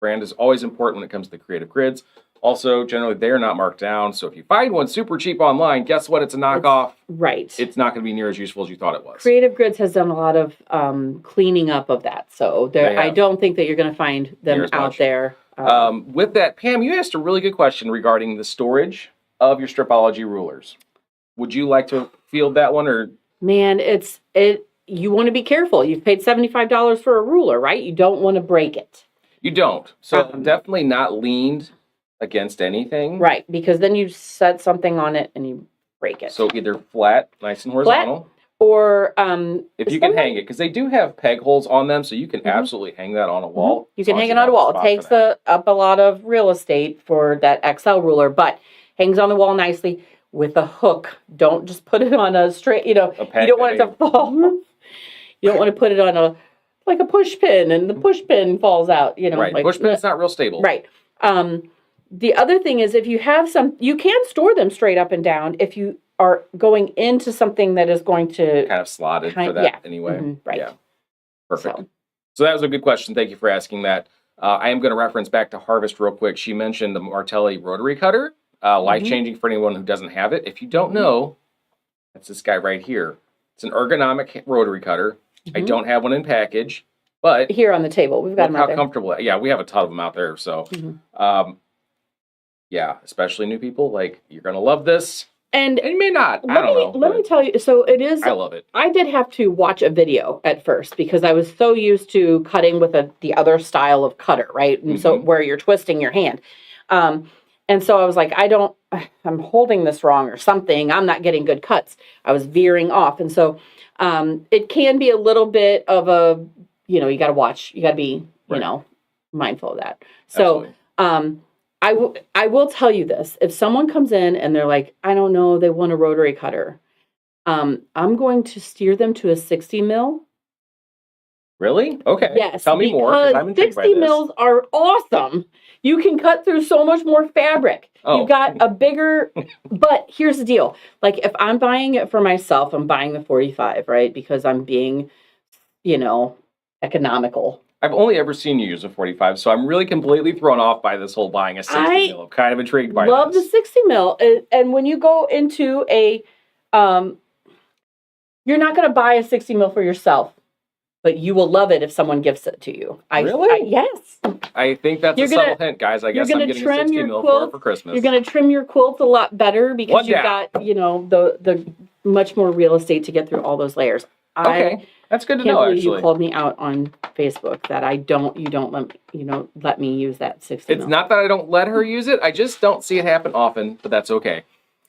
Brand is always important when it comes to creative grids. Also, generally, they're not marked down. So if you find one super cheap online, guess what? It's a knockoff. Right. It's not going to be near as useful as you thought it was. Creative Grids has done a lot of cleaning up of that. So I don't think that you're going to find them out there. With that, Pam, you asked a really good question regarding the storage of your Stripology rulers. Would you like to field that one, or? Man, you want to be careful. You've paid $75 for a ruler, right? You don't want to break it. You don't. So definitely not leaned against anything. Right, because then you set something on it and you break it. So either flat, nice and horizontal. Or if you can hang it, because they do have peg holes on them, so you can absolutely hang that on a wall. You can hang it on a wall. It takes up a lot of real estate for that XL ruler, but hangs on the wall nicely with a hook. Don't just put it on a straight, you don't want it to fall. You don't want to put it on a push pin, and the push pin falls out, Right, push pin's not real stable. Right. The other thing is, if you have you can store them straight up and down if you are going into something that is going to kind of slotted for that anyway. Right. Yeah. Perfect. So that was a good question. Thank you for asking that. I am going to reference back to Harvest real quick. She mentioned the Martelli rotary cutter. Life-changing for anyone who doesn't have it. If you don't know, that's this guy right here. It's an ergonomic rotary cutter. I don't have one in package, but here on the table, we've got them out there. How comfortable. Yeah, we have a ton of them out there. So, yeah, especially new people, you're going to love this. And you may not. I don't know. Let me tell you. So it is. I love it. I did have to watch a video at first because I was so used to cutting with the other style of cutter, right? And so where you're twisting your hand. And so I was like, I'm holding this wrong or something. I'm not getting good cuts. I was veering off. And so it can be a little bit of a, you got to watch. You got to be, mindful of that. So I will tell you this. If someone comes in and they're like, I don't know, they want a rotary cutter. I'm going to steer them to a 60 mil. Really? Okay. Yes. Tell me more. I'm intrigued by this. 60 mils are awesome. You can cut through so much more fabric. Oh. You've got a bigger, but here's the deal. If I'm buying it for myself, I'm buying the 45, right? Because I'm being, economical. I've only ever seen you use a 45, so I'm really completely thrown off by this whole buying a 60 mil. I'm kind of intrigued by love the 60 mil. And when you go into you're not going to buy a 60 mil for yourself. But you will love it if someone gifts it to you. Really? Yes. I think that's a subtle hint, guys. I guess I'm getting a 60 mil for Christmas. You're going to trim your quilt a lot better because you've got, the much more real estate to get through all those layers. Okay. That's good to know, actually. You called me out on Facebook that you don't let me use that 60 mil. It's not that I don't let her use it. I just don't see it happen often, but that's okay.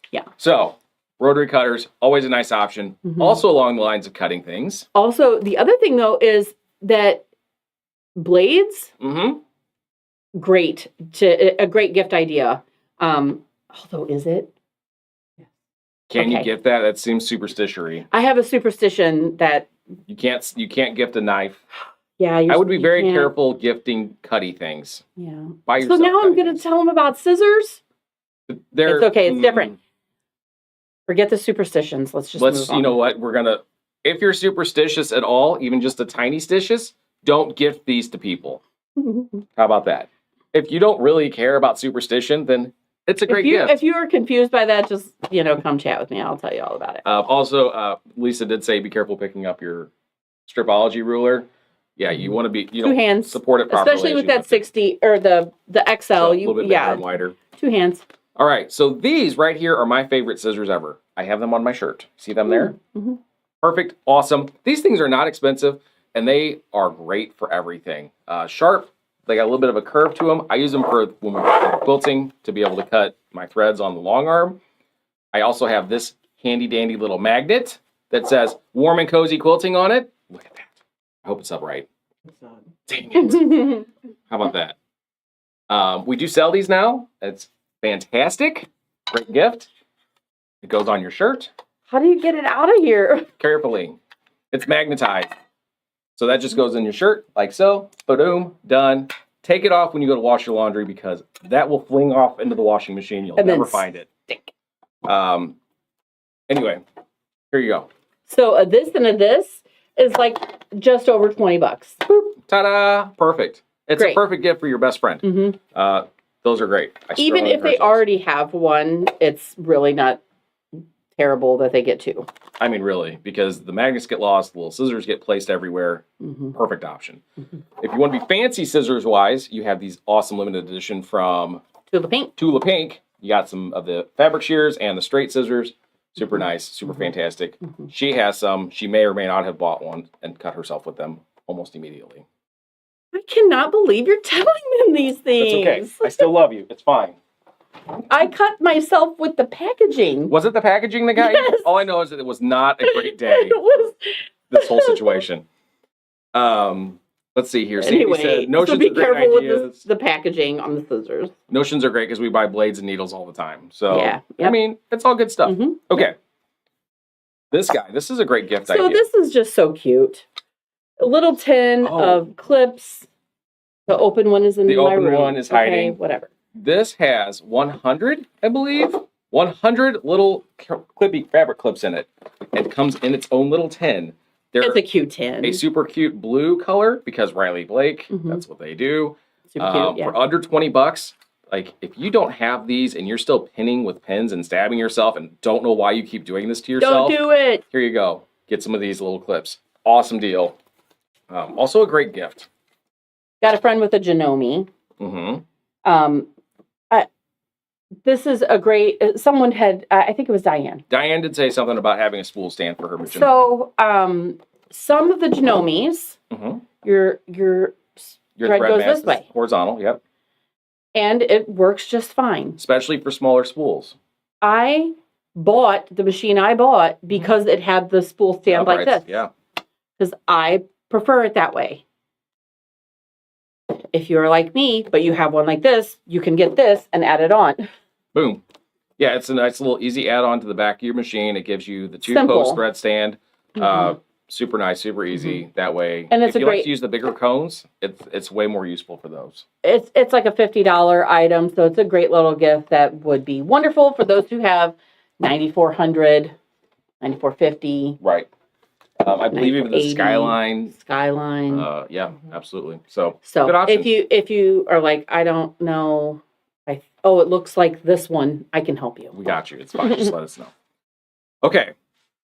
Yeah. So, rotary cutters, always a nice option. Also along the lines of cutting things. Also, the other thing, though, is that blades, great. A great gift idea. Although, is it? Can you gift that? That seems superstition-y. I have a superstition that... You can't gift a knife. Yeah, I would be very careful gifting cutty things. Yeah. Buy yourself so now I'm going to tell them about scissors? It's okay. It's different. Forget the superstitions. Let's move on. You know what? If you're superstitious at all, even just a tiny stitious, don't gift these to people. How about that? If you don't really care about superstition, then it's a great gift. If you are confused by that, just, come chat with me. I'll tell you all about it. Also, Lisa did say, be careful picking up your Stripology ruler. Yeah, you want to be, two hands. Support it properly. Especially with that 60 or the XL. So a little bit bigger and wider. 2 hands. All right, so these right here are my favorite scissors ever. I have them on my shirt. See them there? Mm-hmm. Perfect, awesome. These things are not expensive, and they are great for everything. Sharp, they got a little bit of a curve to them. I use them for when we're quilting to be able to cut my threads on the long arm. I also have this handy dandy little magnet that says warm and cozy quilting on it. Look at that. I hope it's upright. It's not. Dang it. How about that? We do sell these now. It's fantastic. Great gift. It goes on your shirt. How do you get it out of here? Carefully. It's magnetized. So that just goes in your shirt like so. Boom, done. Take it off when you go to wash your laundry because that will fling off into the washing machine. You'll never find it. Stick. Anyway, here you go. So a this and a this is like just over $20. Boop. Ta-da. Perfect. It's Great. a perfect gift for your best friend. Mm-hmm. Those are great. Even if they already have one, it's really not terrible that they get two. I mean, really, because the magnets get lost, the little scissors get placed everywhere. Mm-hmm. Perfect option. Mm-hmm. If you want to be fancy scissors-wise, you have these awesome limited edition from Tula Pink. Tula Pink. You got some of the fabric shears and the straight scissors. Super nice, super fantastic. Mm-hmm. She has some. She may or may not have bought one and cut herself with them almost immediately. I cannot believe you're telling them these things. That's okay. I still love you. It's fine. I cut myself with the packaging. Was it the packaging that got Yes. you? All I know is that it was not a great day. It was. This whole situation. Let's see here. Sandy Anyway, said, notions so be are great careful ideas. with the packaging on the scissors. Notions are great because we buy blades and needles all the time. So, Yeah, I yep. mean, it's all good stuff. Mm-hmm. Okay. This guy, this is a great gift So idea. this is just so cute. A little tin of clips. The open one is in The my open room. one is Okay, hiding. whatever. This has 100, I believe, 100 little clippy fabric clips in it. It comes in its own little tin. They're It's a cute tin. a super cute blue color because Riley Blake, Mhm. that's what they do. Super cute, yeah. For under $20, like if you don't have these and you're still pinning with pins and stabbing yourself and don't know why you keep doing this to yourself, Don't do it. here you go. Get some of these little clips. Awesome deal. Also a great gift. Got a friend with a Janome. Mm-hmm. This is a great. Someone had. I think it was Diane. Diane did say something about having a spool stand for her. So, some of the Janomes, Mm-hmm. your thread goes mass this way, is horizontal. Yep. and it works just fine. Especially for smaller spools. I bought the machine I bought because it had the spool stand like Uprights, this. Yeah. Because I prefer it that way. If you're like me, but you have one like this, you can get this and add it on. Boom. Yeah, it's a nice little easy add-on to the back of your machine. It gives you the Simple. two-post thread stand. Mhm. Super nice, super easy. That way, And it's if a you like great- to use the bigger cones, it's way more useful for those. It's like a $50 item, so it's a great little gift that would be wonderful for those who have 9400, 9450, Right. I believe even the 9480. Skyline. Skyline. Yeah, absolutely. So So good option. if you are like, I don't know, it looks like this one, I can help you. We got you. It's fine. Just let us know. Okay.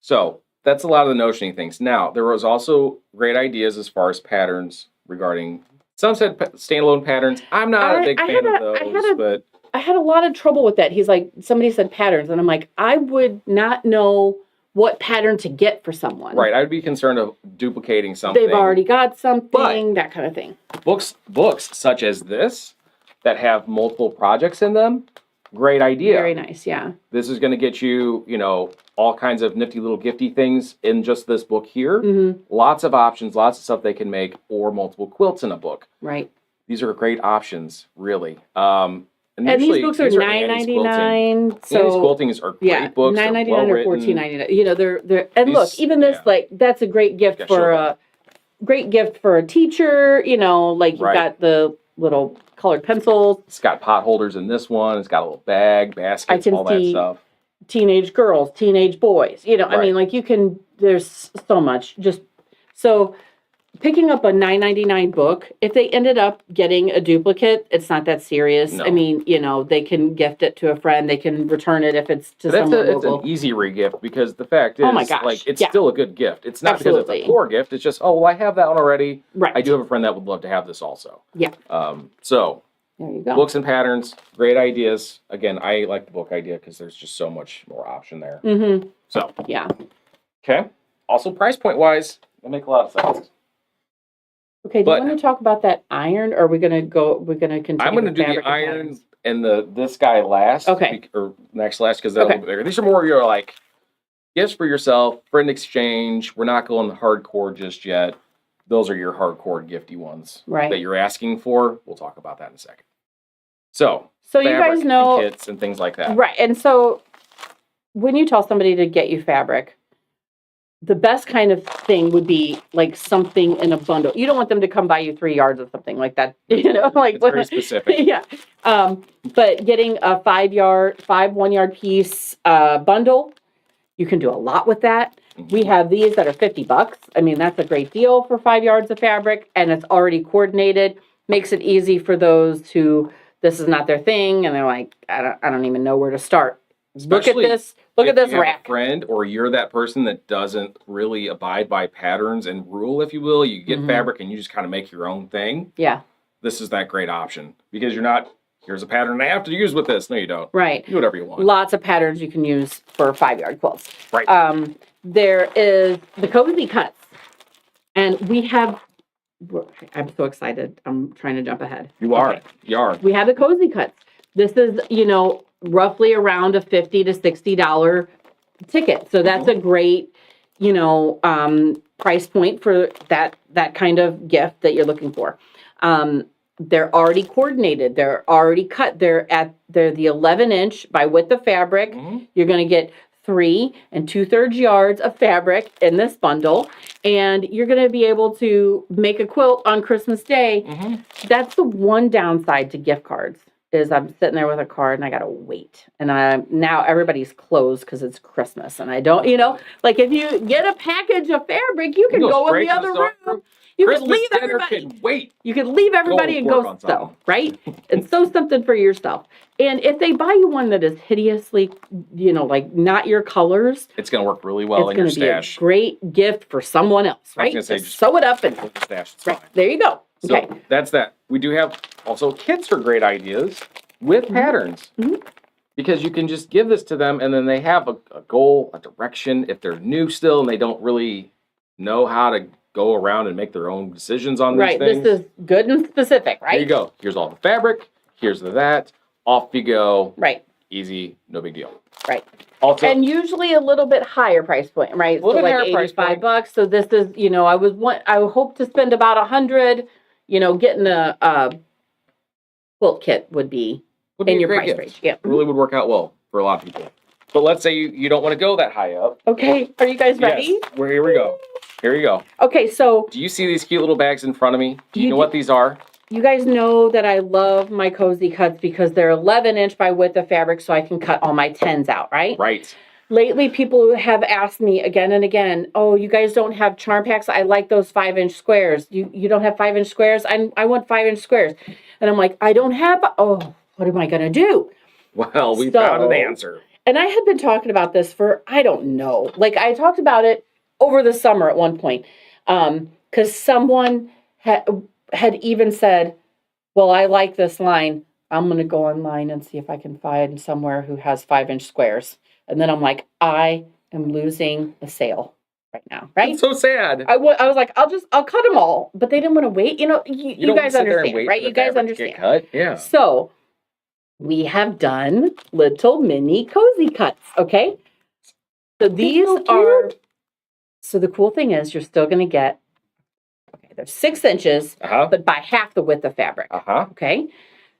So that's a lot of the notioning things. Now, there was also great ideas as far as patterns regarding, some said standalone patterns. I'm not a big fan of those, but I had a lot of trouble with that. He's like, somebody said patterns, and I'm like, I would not know what pattern to get for someone. right. I would be concerned of duplicating something. They've already got something, But- that kind of thing. Books such as this that have multiple projects in them. Great idea. Very nice, yeah. This is going to get you, all kinds of nifty little gifty things in just this book here. Mm-hmm. Lots of options, lots of stuff they can make, or multiple quilts in a book. Right. These are great options, really. And usually, these books are these $9.99. Annie's So Quiltings are great yeah, books. $9.99 or $14.99. They're and These- look, even this that's a great gift Yeah, for sure. a great gift for a teacher. Like you've Right. got the little colored pencils. It's got pot holders in this one. It's got a little bag, baskets, can all that see- stuff. Teenage girls, teenage boys. I Right. mean, like you can. There's so much. Just so picking up a $9.99 book. If they ended up getting a duplicate, it's not that serious. No. I mean, they can gift it to a friend. They can return it if it's to But someone it's local. an easy re-gift because the fact is, Oh my gosh, it's yeah. still a good gift. It's not because it's Absolutely. a poor gift. It's just, I have that one already. Right. I do have a friend that would love to have this also. Yeah. So There you go. Books and patterns, great ideas. Again, I like the book idea because there's just so much more option there. Mm-hmm. So, yeah. Okay. Also, price point wise, it'll make a lot of sense. Okay, do you want to talk about that iron, or are we going to go, we're going to continue? I'm going to do the iron and this guy last. Okay. Or next last, because they're a little bit bigger. These are more your like gifts for yourself, friend exchange. We're not going hardcore just yet. Those are your hardcore gifty ones that you're asking for. We'll talk about that in a second. So you guys know kits and things like that. Right. And so when you tell somebody to get you fabric, the best kind of thing would be like something in a bundle. You don't want them to come buy you 3 yards of something like that. You know, like it's very specific. Yeah. But getting a 5 1 yard piece bundle, you can do a lot with that. Mm-hmm. We have these that are $50. I mean, that's a great deal for 5 yards of fabric, and it's already coordinated. Makes it easy for those who this is not their thing, and they're like, I don't even know where to start. Especially look at this. Look at this you have rack. A friend, or you're that person that doesn't really abide by patterns and rule, if you will. You get fabric and you just kind of make your own thing. Yeah. This is that great option because you're not. Here's a pattern I have to use with this. No, you don't. Right. Do whatever you want. Lots of patterns you can use for 5 yard quilts. Right. There is the cozy cuts, and we have. I'm so excited. I'm trying to jump ahead. You are. You are. We have the cozy cuts. This is, roughly around a $50 to $60 ticket. So that's a great, price point for that kind of gift that you're looking for. They're already coordinated. They're already cut. They're the 11-inch by width of fabric. Mm-hmm. You're going to get 3 2/3 yards of fabric in this bundle, and you're going to be able to make a quilt on Christmas Day. Mm-hmm. That's the one downside to gift cards is I'm sitting there with a card and I got to wait. And now everybody's closed because it's Christmas, and I don't, like if you get a package of fabric, you can go in the other room. You Christmas can leave dinner everybody. Can wait. You can leave everybody and go sew, right? And sew something for yourself. And if they buy you one that is hideously, like not your colors, it's going to work really well in your stash. It's going to be a great gift for someone else, right? Just sew it up and stash. Right, there you go. Okay. So that's that. We do have also kits are great ideas with patterns. Mm-hmm. Because you can just give this to them and then they have a goal, a direction. If they're new still and they don't really know how to go around and make their own decisions on these things. Right, this is good and specific, right? There you go. Here's all the fabric. Here's that. Off you go. Right. Easy, no big deal. Right. Also, and usually a little bit higher price point, right? A little so bit like higher $85. So this is, I hope to spend about $100. Getting a quilt kit would be in your price range. Yeah. Really would work out well for a lot of people. But let's say you don't want to go that high up. Okay. Are you guys ready? Yes. Here we go. Here you go. Okay, so do you see these cute little bags in front of me? Do you know what these are? You guys know that I love my cozy cuts because they're 11-inch by width of fabric, so I can cut all my 10s out, right? Right. Lately, people have asked me again and again, oh, you guys don't have charm packs? I like those 5-inch squares. You don't have 5-inch squares? I want 5-inch squares. And I'm like, I don't have, what am I going to do? Well, we found an answer. And I had been talking about this for, I don't know. Like, I talked about it over the summer at one point, because someone had even said, well, I like this line. I'm going to go online and see if I can find somewhere who has 5-inch squares. And then I'm like, I am losing the sale right now, right? That's so sad. I was like, I'll cut them all. But they didn't want to wait. You guys understand, right? You guys understand. Cut. Yeah. So we have done little mini cozy cuts, okay? So these are... So the cool thing is you're still going to get, they're 6 inches, but by half the width of fabric. Okay.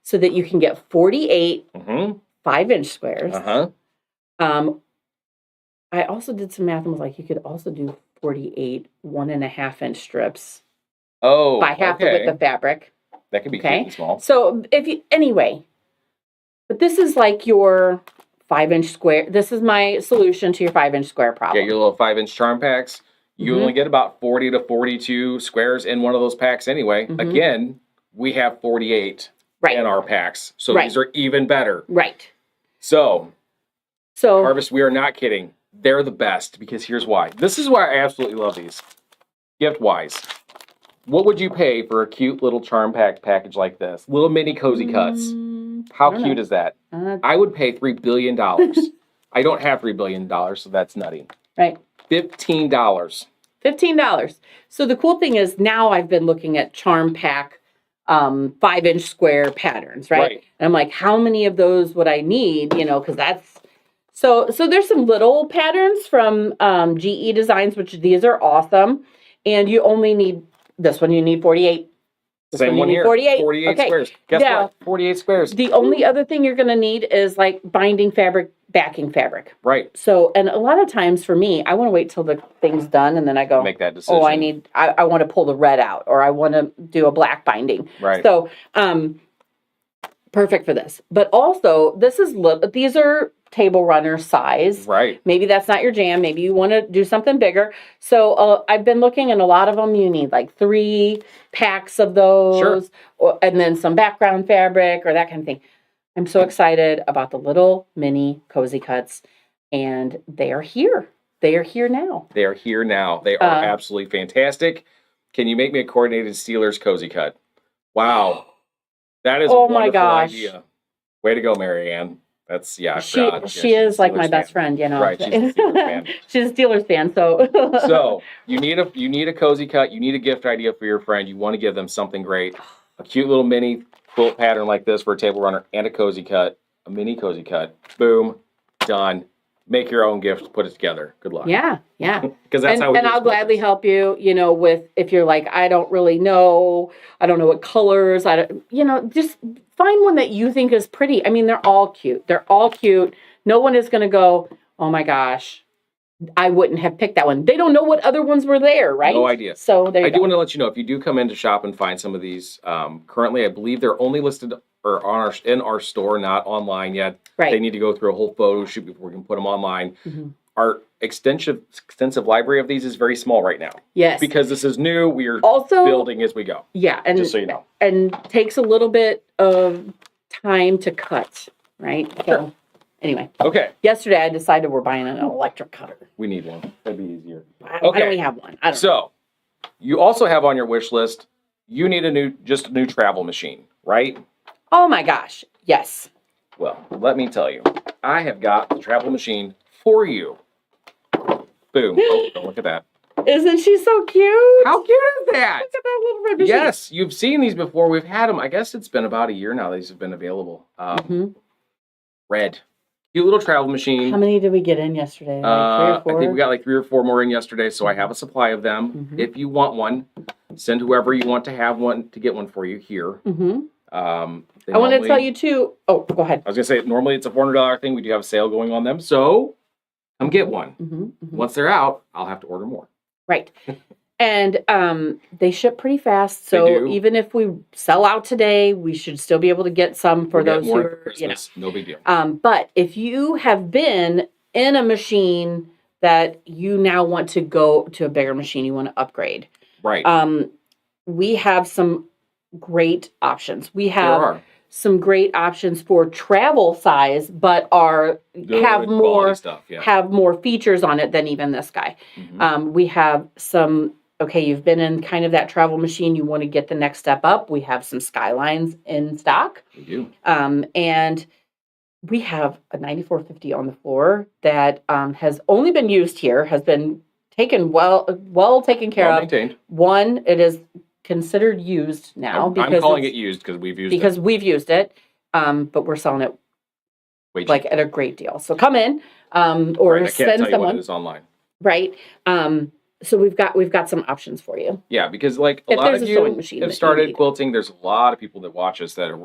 So that you can get 48 5-inch squares. I also did some math and was like, you could also do 48 1.5-inch strips. Oh, by half the width of fabric. That could be cute and small. So but this is like your 5-inch square. This is my solution to your 5-inch square problem. Yeah, your little 5-inch charm packs. You only get about 40 to 42 squares in one of those packs anyway. Again, we have 48 in our packs. So these are even better. Right. So Harvest, we are not kidding. They're the best because here's why. This is why I absolutely love these. Gift-wise. What would you pay for a cute little charm package like this? Little mini cozy cuts. How cute is that? I would pay $3 billion. I don't have $3 billion, so that's nutty. Right. $15. $15. So the cool thing is now I've been looking at charm pack 5-inch square patterns, right? And I'm like, how many of those would I need? You know, because that's so there's some little patterns from GE Designs, which these are awesome. And you only need this one, you need 48. Same one here. 48 squares. Guess what? 48 squares. The only other thing you're going to need is like binding fabric, backing fabric. Right. So, and a lot of times for me, I want to wait till the thing's done and then I go, make that decision. oh, I want to pull the red out or I want to do a black binding. Right. So, perfect for this. But also, these are table runner size. Right. Maybe that's not your jam. Maybe you want to do something bigger. So I've been looking and a lot of them, you need like 3 packs of those and then some background fabric or that kind of thing. I'm so excited about the little mini cozy cuts and they are here. They are here now. They are here now. They are absolutely fantastic. Can you make me a coordinated Steelers cozy cut? Wow. That is a wonderful idea. Way to go, Marianne. That's, I forgot. She is like my best friend, you know. Right, she's a Steelers fan. She's a Steelers fan, so. So, you need a cozy cut. You need a gift idea for your friend. You want to give them something great. A cute little mini quilt pattern like this for a table runner and a cozy cut. A mini cozy cut. Boom. Done. Make your own gift. Put it together. Good luck. Yeah. Because that's how we do And I'll gladly help you, you know, with, if you're like, I don't really know. I don't know what colors. Just find one that you think is pretty. I mean, they're all cute. No one is going to go, oh my gosh, I wouldn't have picked that one. They don't know what other ones were there, right? No idea. So there you go. I do want to let you know, if you do come in to shop and find some of these, currently I believe they're only listed or in our store, not online yet. Right. They need to go through a whole photo shoot before we can put them online. Mm-hmm. Our extensive library of these is very small right now. Yes. Because this is new. We are also building as we go. Yeah. And just so you know. And takes a little bit of time to cut, right? Sure. So anyway. Okay. Yesterday I decided we're buying an electric cutter. We need one. That'd be easier. Why don't we have one? I don't know. You also have on your wish list, you need a new travel machine, right? Oh my gosh. Yes. Well, let me tell you, I have got the travel machine for you. Boom. Oh, don't look at that. Isn't she so cute? How cute is that? Look at that little red machine. Yes, you've seen these before. We've had them. I guess it's been about a year now these have been available. Red. Cute little travel machine. How many did we get in yesterday? Like 3 or 4? I think we got like 3 or 4 more in yesterday, so I have a supply of them. Mm-hmm. If you want one, send whoever you want to have one to get one for you here. Mm-hmm. I want to tell you too. Oh, go ahead. I was going to say, normally it's a $400 thing. We do have a sale going on them. So come get one. Mm-hmm, mm-hmm. Once they're out, I'll have to order more. Right. And they ship pretty fast. So even if we sell out today, we should still be able to get some for those who are, no big deal. But if you have been in a machine that you now want to go to a bigger machine, you want to upgrade. Right. We have some great options. We have some great options for travel size, but have more features on it than even this guy. Mm-hmm. We have some. Okay, you've been in kind of that travel machine. You want to get the next step up. We have some Skylines in stock. We do. And we have a 9450 on the floor that has only been used here, has been taken well taken care of. Maintained. One, it is considered used now. I'm calling it used because we've used it. We've used it, but we're selling it at a great deal. So come in or send someone. What it is online. Right. So we've got some options for you. Yeah, because like a lot of you have started quilting. There's a lot of people that watch us that are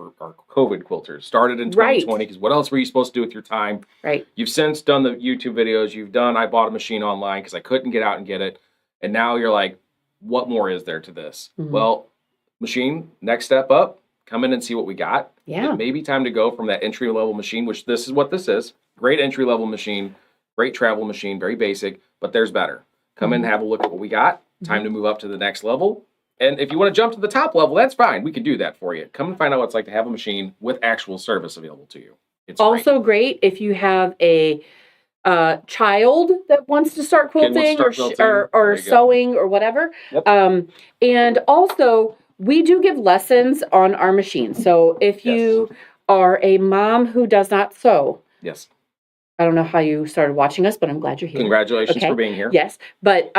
COVID quilters. Started in 2020 because what else were you supposed to do with your time? Right. You've since done the YouTube videos. I bought a machine online because I couldn't get out and get it. And now you're like, what more is there to this? Mm-hmm. Well, machine, next step up, come in and see what we got. Yeah. It may be time to go from that entry level machine, which this is what this is. Great entry level machine, great travel machine, very basic, but there's better. Come in and have a look at what we got. Time to move up to the next level. And if you want to jump to the top level, that's fine. We can do that for you. Come and find out what it's like to have a machine with actual service available to you. It's also great if you have a child that wants to start Kid wants to quilting start quilting. There or you go. sewing or whatever. Yep. And also, we do give lessons on our machine. So if you are a mom who does not sew, yes, I don't know how you started watching us, but I'm glad you're here. Congratulations for being here. Yes, but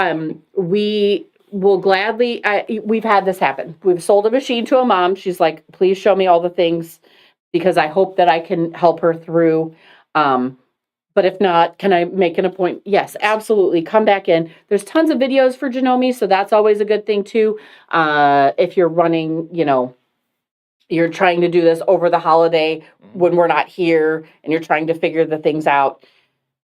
we will gladly. We've had this happen. We've sold a machine to a mom. She's like, "Please show me all the things because I hope that I can help her through." But if not, can I make an appointment? Yes, absolutely. Come back in. There's tons of videos for Janome, so that's always a good thing too. If you're running, you're trying to do this over the holiday when we're not here and you're trying to figure the things out,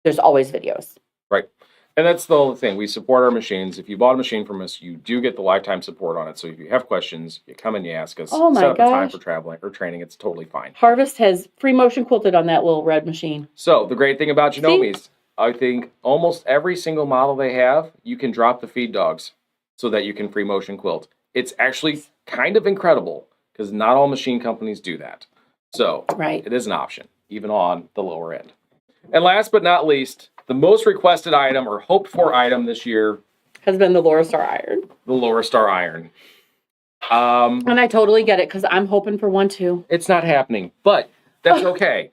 there's always videos. Right. And that's the whole thing. We support our machines. If you bought a machine from us, you do get the lifetime support on it. So if you have questions, you come and you ask us. Oh my set up a time gosh. for traveling or training. It's totally fine. Harvest has free motion quilted on that little red machine. So the great thing about Janome's, I think almost every single model they have, you can drop the feed dogs so that you can free motion quilt. It's actually kind of incredible because not all machine companies do that. So it is an option, even on the lower end. And last but not least, the most requested item or hoped for item this year has been the Laura Star iron. The Laura Star iron. And I totally get it because I'm hoping for one too. It's not happening, but that's okay.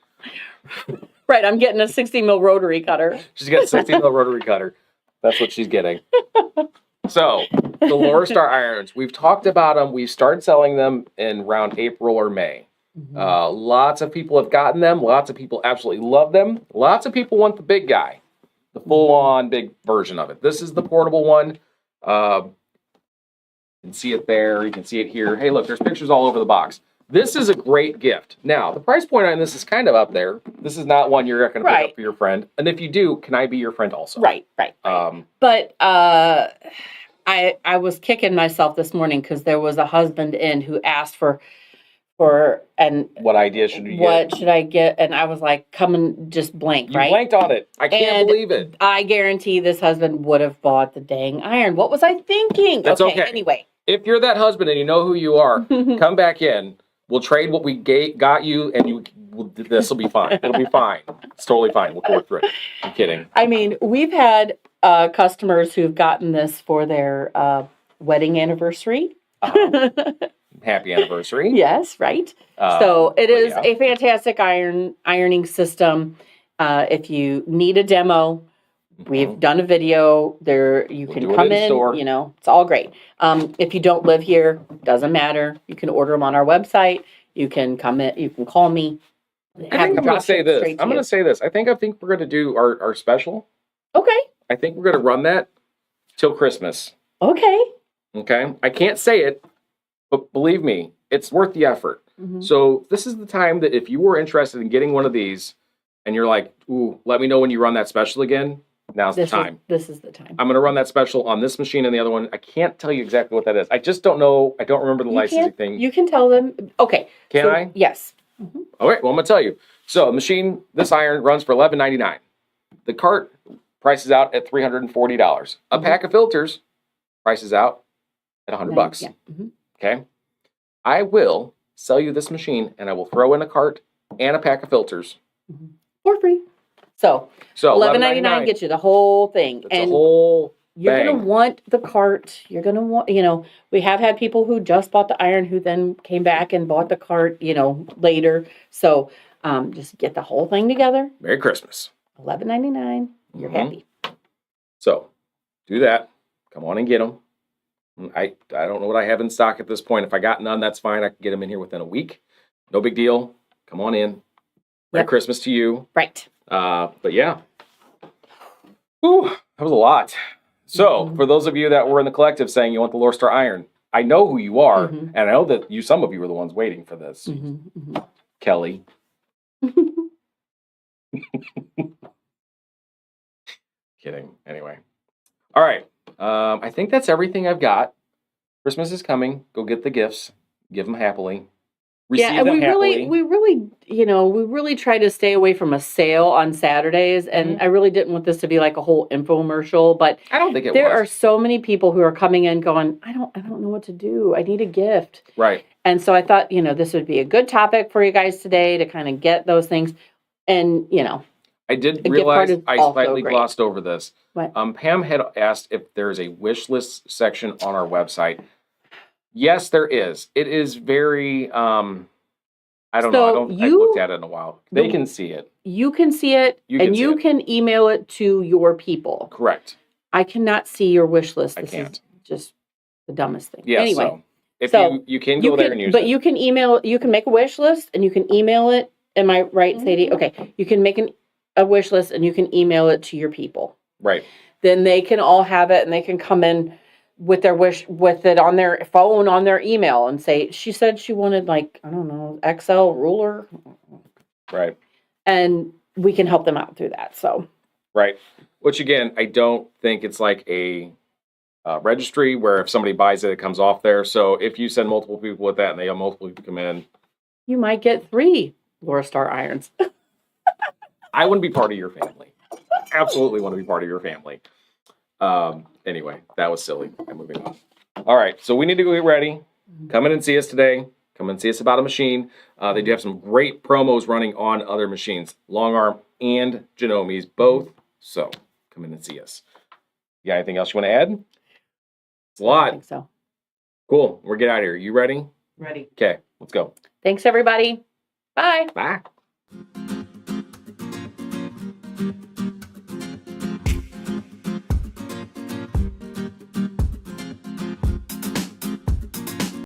Right, I'm getting a 60 mil rotary cutter. She's got a 60 mil rotary cutter. That's what she's getting. So, the Laura Star irons, we've talked about them. We started selling them in around April or May. Lots of people have gotten them. Lots of people absolutely love them. Lots of people want the big guy, the full-on big version of it. This is the portable one. You can see it there. You can see it here. Hey, look, there's pictures all over the box. This is a great gift. Now, the price point on this is kind of up there. This is not one you're going to pick up for your friend. And if you do, can I be your friend also? Right. But I was kicking myself this morning because there was a husband in who asked for and what idea should we get? What should I get? And I was like, come and just blank, you right? blanked on it. I can't believe it. I guarantee this husband would have bought the dang iron. What was I thinking? That's okay. Anyway. If you're that husband and you know who you are, come back in. We'll trade what we got you, and this will be fine. It'll be fine. It's totally fine. We'll work through it. I'm kidding. I mean, we've had customers who've gotten this for their wedding anniversary. Happy anniversary. Yes, right. So it is a fantastic ironing system. If you need a demo, we've done a video there. You can come in, store. It's all great. If you don't live here, doesn't matter. You can order them on our website. You can come in, you can call me. I think I'm going to say this. I think we're going to do our special. Okay. I think we're going to run that till Christmas. Okay. I can't say it, but believe me, it's worth the effort. So this is the time that if you were interested in getting one of these and you're like, ooh, let me know when you run that special again. Now's the time. This is the time. I'm going to run that special on this machine and the other one. I can't tell you exactly what that is. I just don't know. I don't remember the licensing thing. You can tell them. Okay. Can I? Yes. All right. Well, I'm going to tell you. So, machine, this iron runs for $11.99. The cart prices out at $340. A pack of filters prices out at $100. Yeah. Okay. I will sell you this machine, and I will throw in a cart and a pack of filters for free. So $11.99 gets you the whole thing. It's and a whole you're going to want the cart. You're going to want, we have had people who just bought the iron who then came back and bought the cart, later. So just get the whole thing together. Merry Christmas. $11.99. You're happy. So do that. Come on and get them. I don't know what I have in stock at this point. If I got none, that's fine. I can get them in here within a week. No big deal. Come on in. Merry Christmas to you. Right. But yeah. Whew, that was a lot. So, for those of you that were in the collective saying you want the Laura Star iron, I know who you are, and I know that some of you were the ones waiting for this. Kelly. Kidding. Anyway. All right. I think that's everything I've got. Christmas is coming. Go get the gifts. Give them happily. Receive them happily. we really try to stay away from a sale on Saturdays, and I really didn't want this to be like a whole infomercial, but I don't think there are so many people who are coming in going, I don't know what to do. I need a gift. Right. And so I thought, this would be a good topic for you guys today to kind of get those things. And, I did gift realize card is I also slightly great. glossed over this. What? Pam had asked if there's a wish list section on our website. Yes, there is. It is very, I don't know. I've looked at it in a while. They can see it. You can see it, and you can email it to your people. Correct. I cannot see your wish list. This is just the dumbest thing. Yeah, anyway. So you can go there and use it. But you can email, you can make a wish list, and you can email it. Am I right, Sadie? Okay. You can make a wish list, and you can email it to your people. Right. Then they can all have it, and they can come in with their wish, with it on their phone, on their email, and say, she said she wanted, like, I don't know, XL ruler. Right. And we can help them out through that. So. Right. Which, again, I don't think it's like a registry where if somebody buys it, it comes off there. So if you send multiple people with that and they have multiple people come in, you might get 3 Laura Star irons. I wouldn't be part of your family. Absolutely want to be part of your family. Anyway, that was silly. I'm moving on. All right, so we need to go get ready. Come in and see us today. Come and see us about a machine. They do have some great promos running on other machines, Long Arm and Genomi's, both. So come in and see us. You got anything else you want to add? It's a lot. I think so. Cool. We're getting out of here. You ready? Ready. Okay, let's go. Thanks, everybody. Bye. Bye.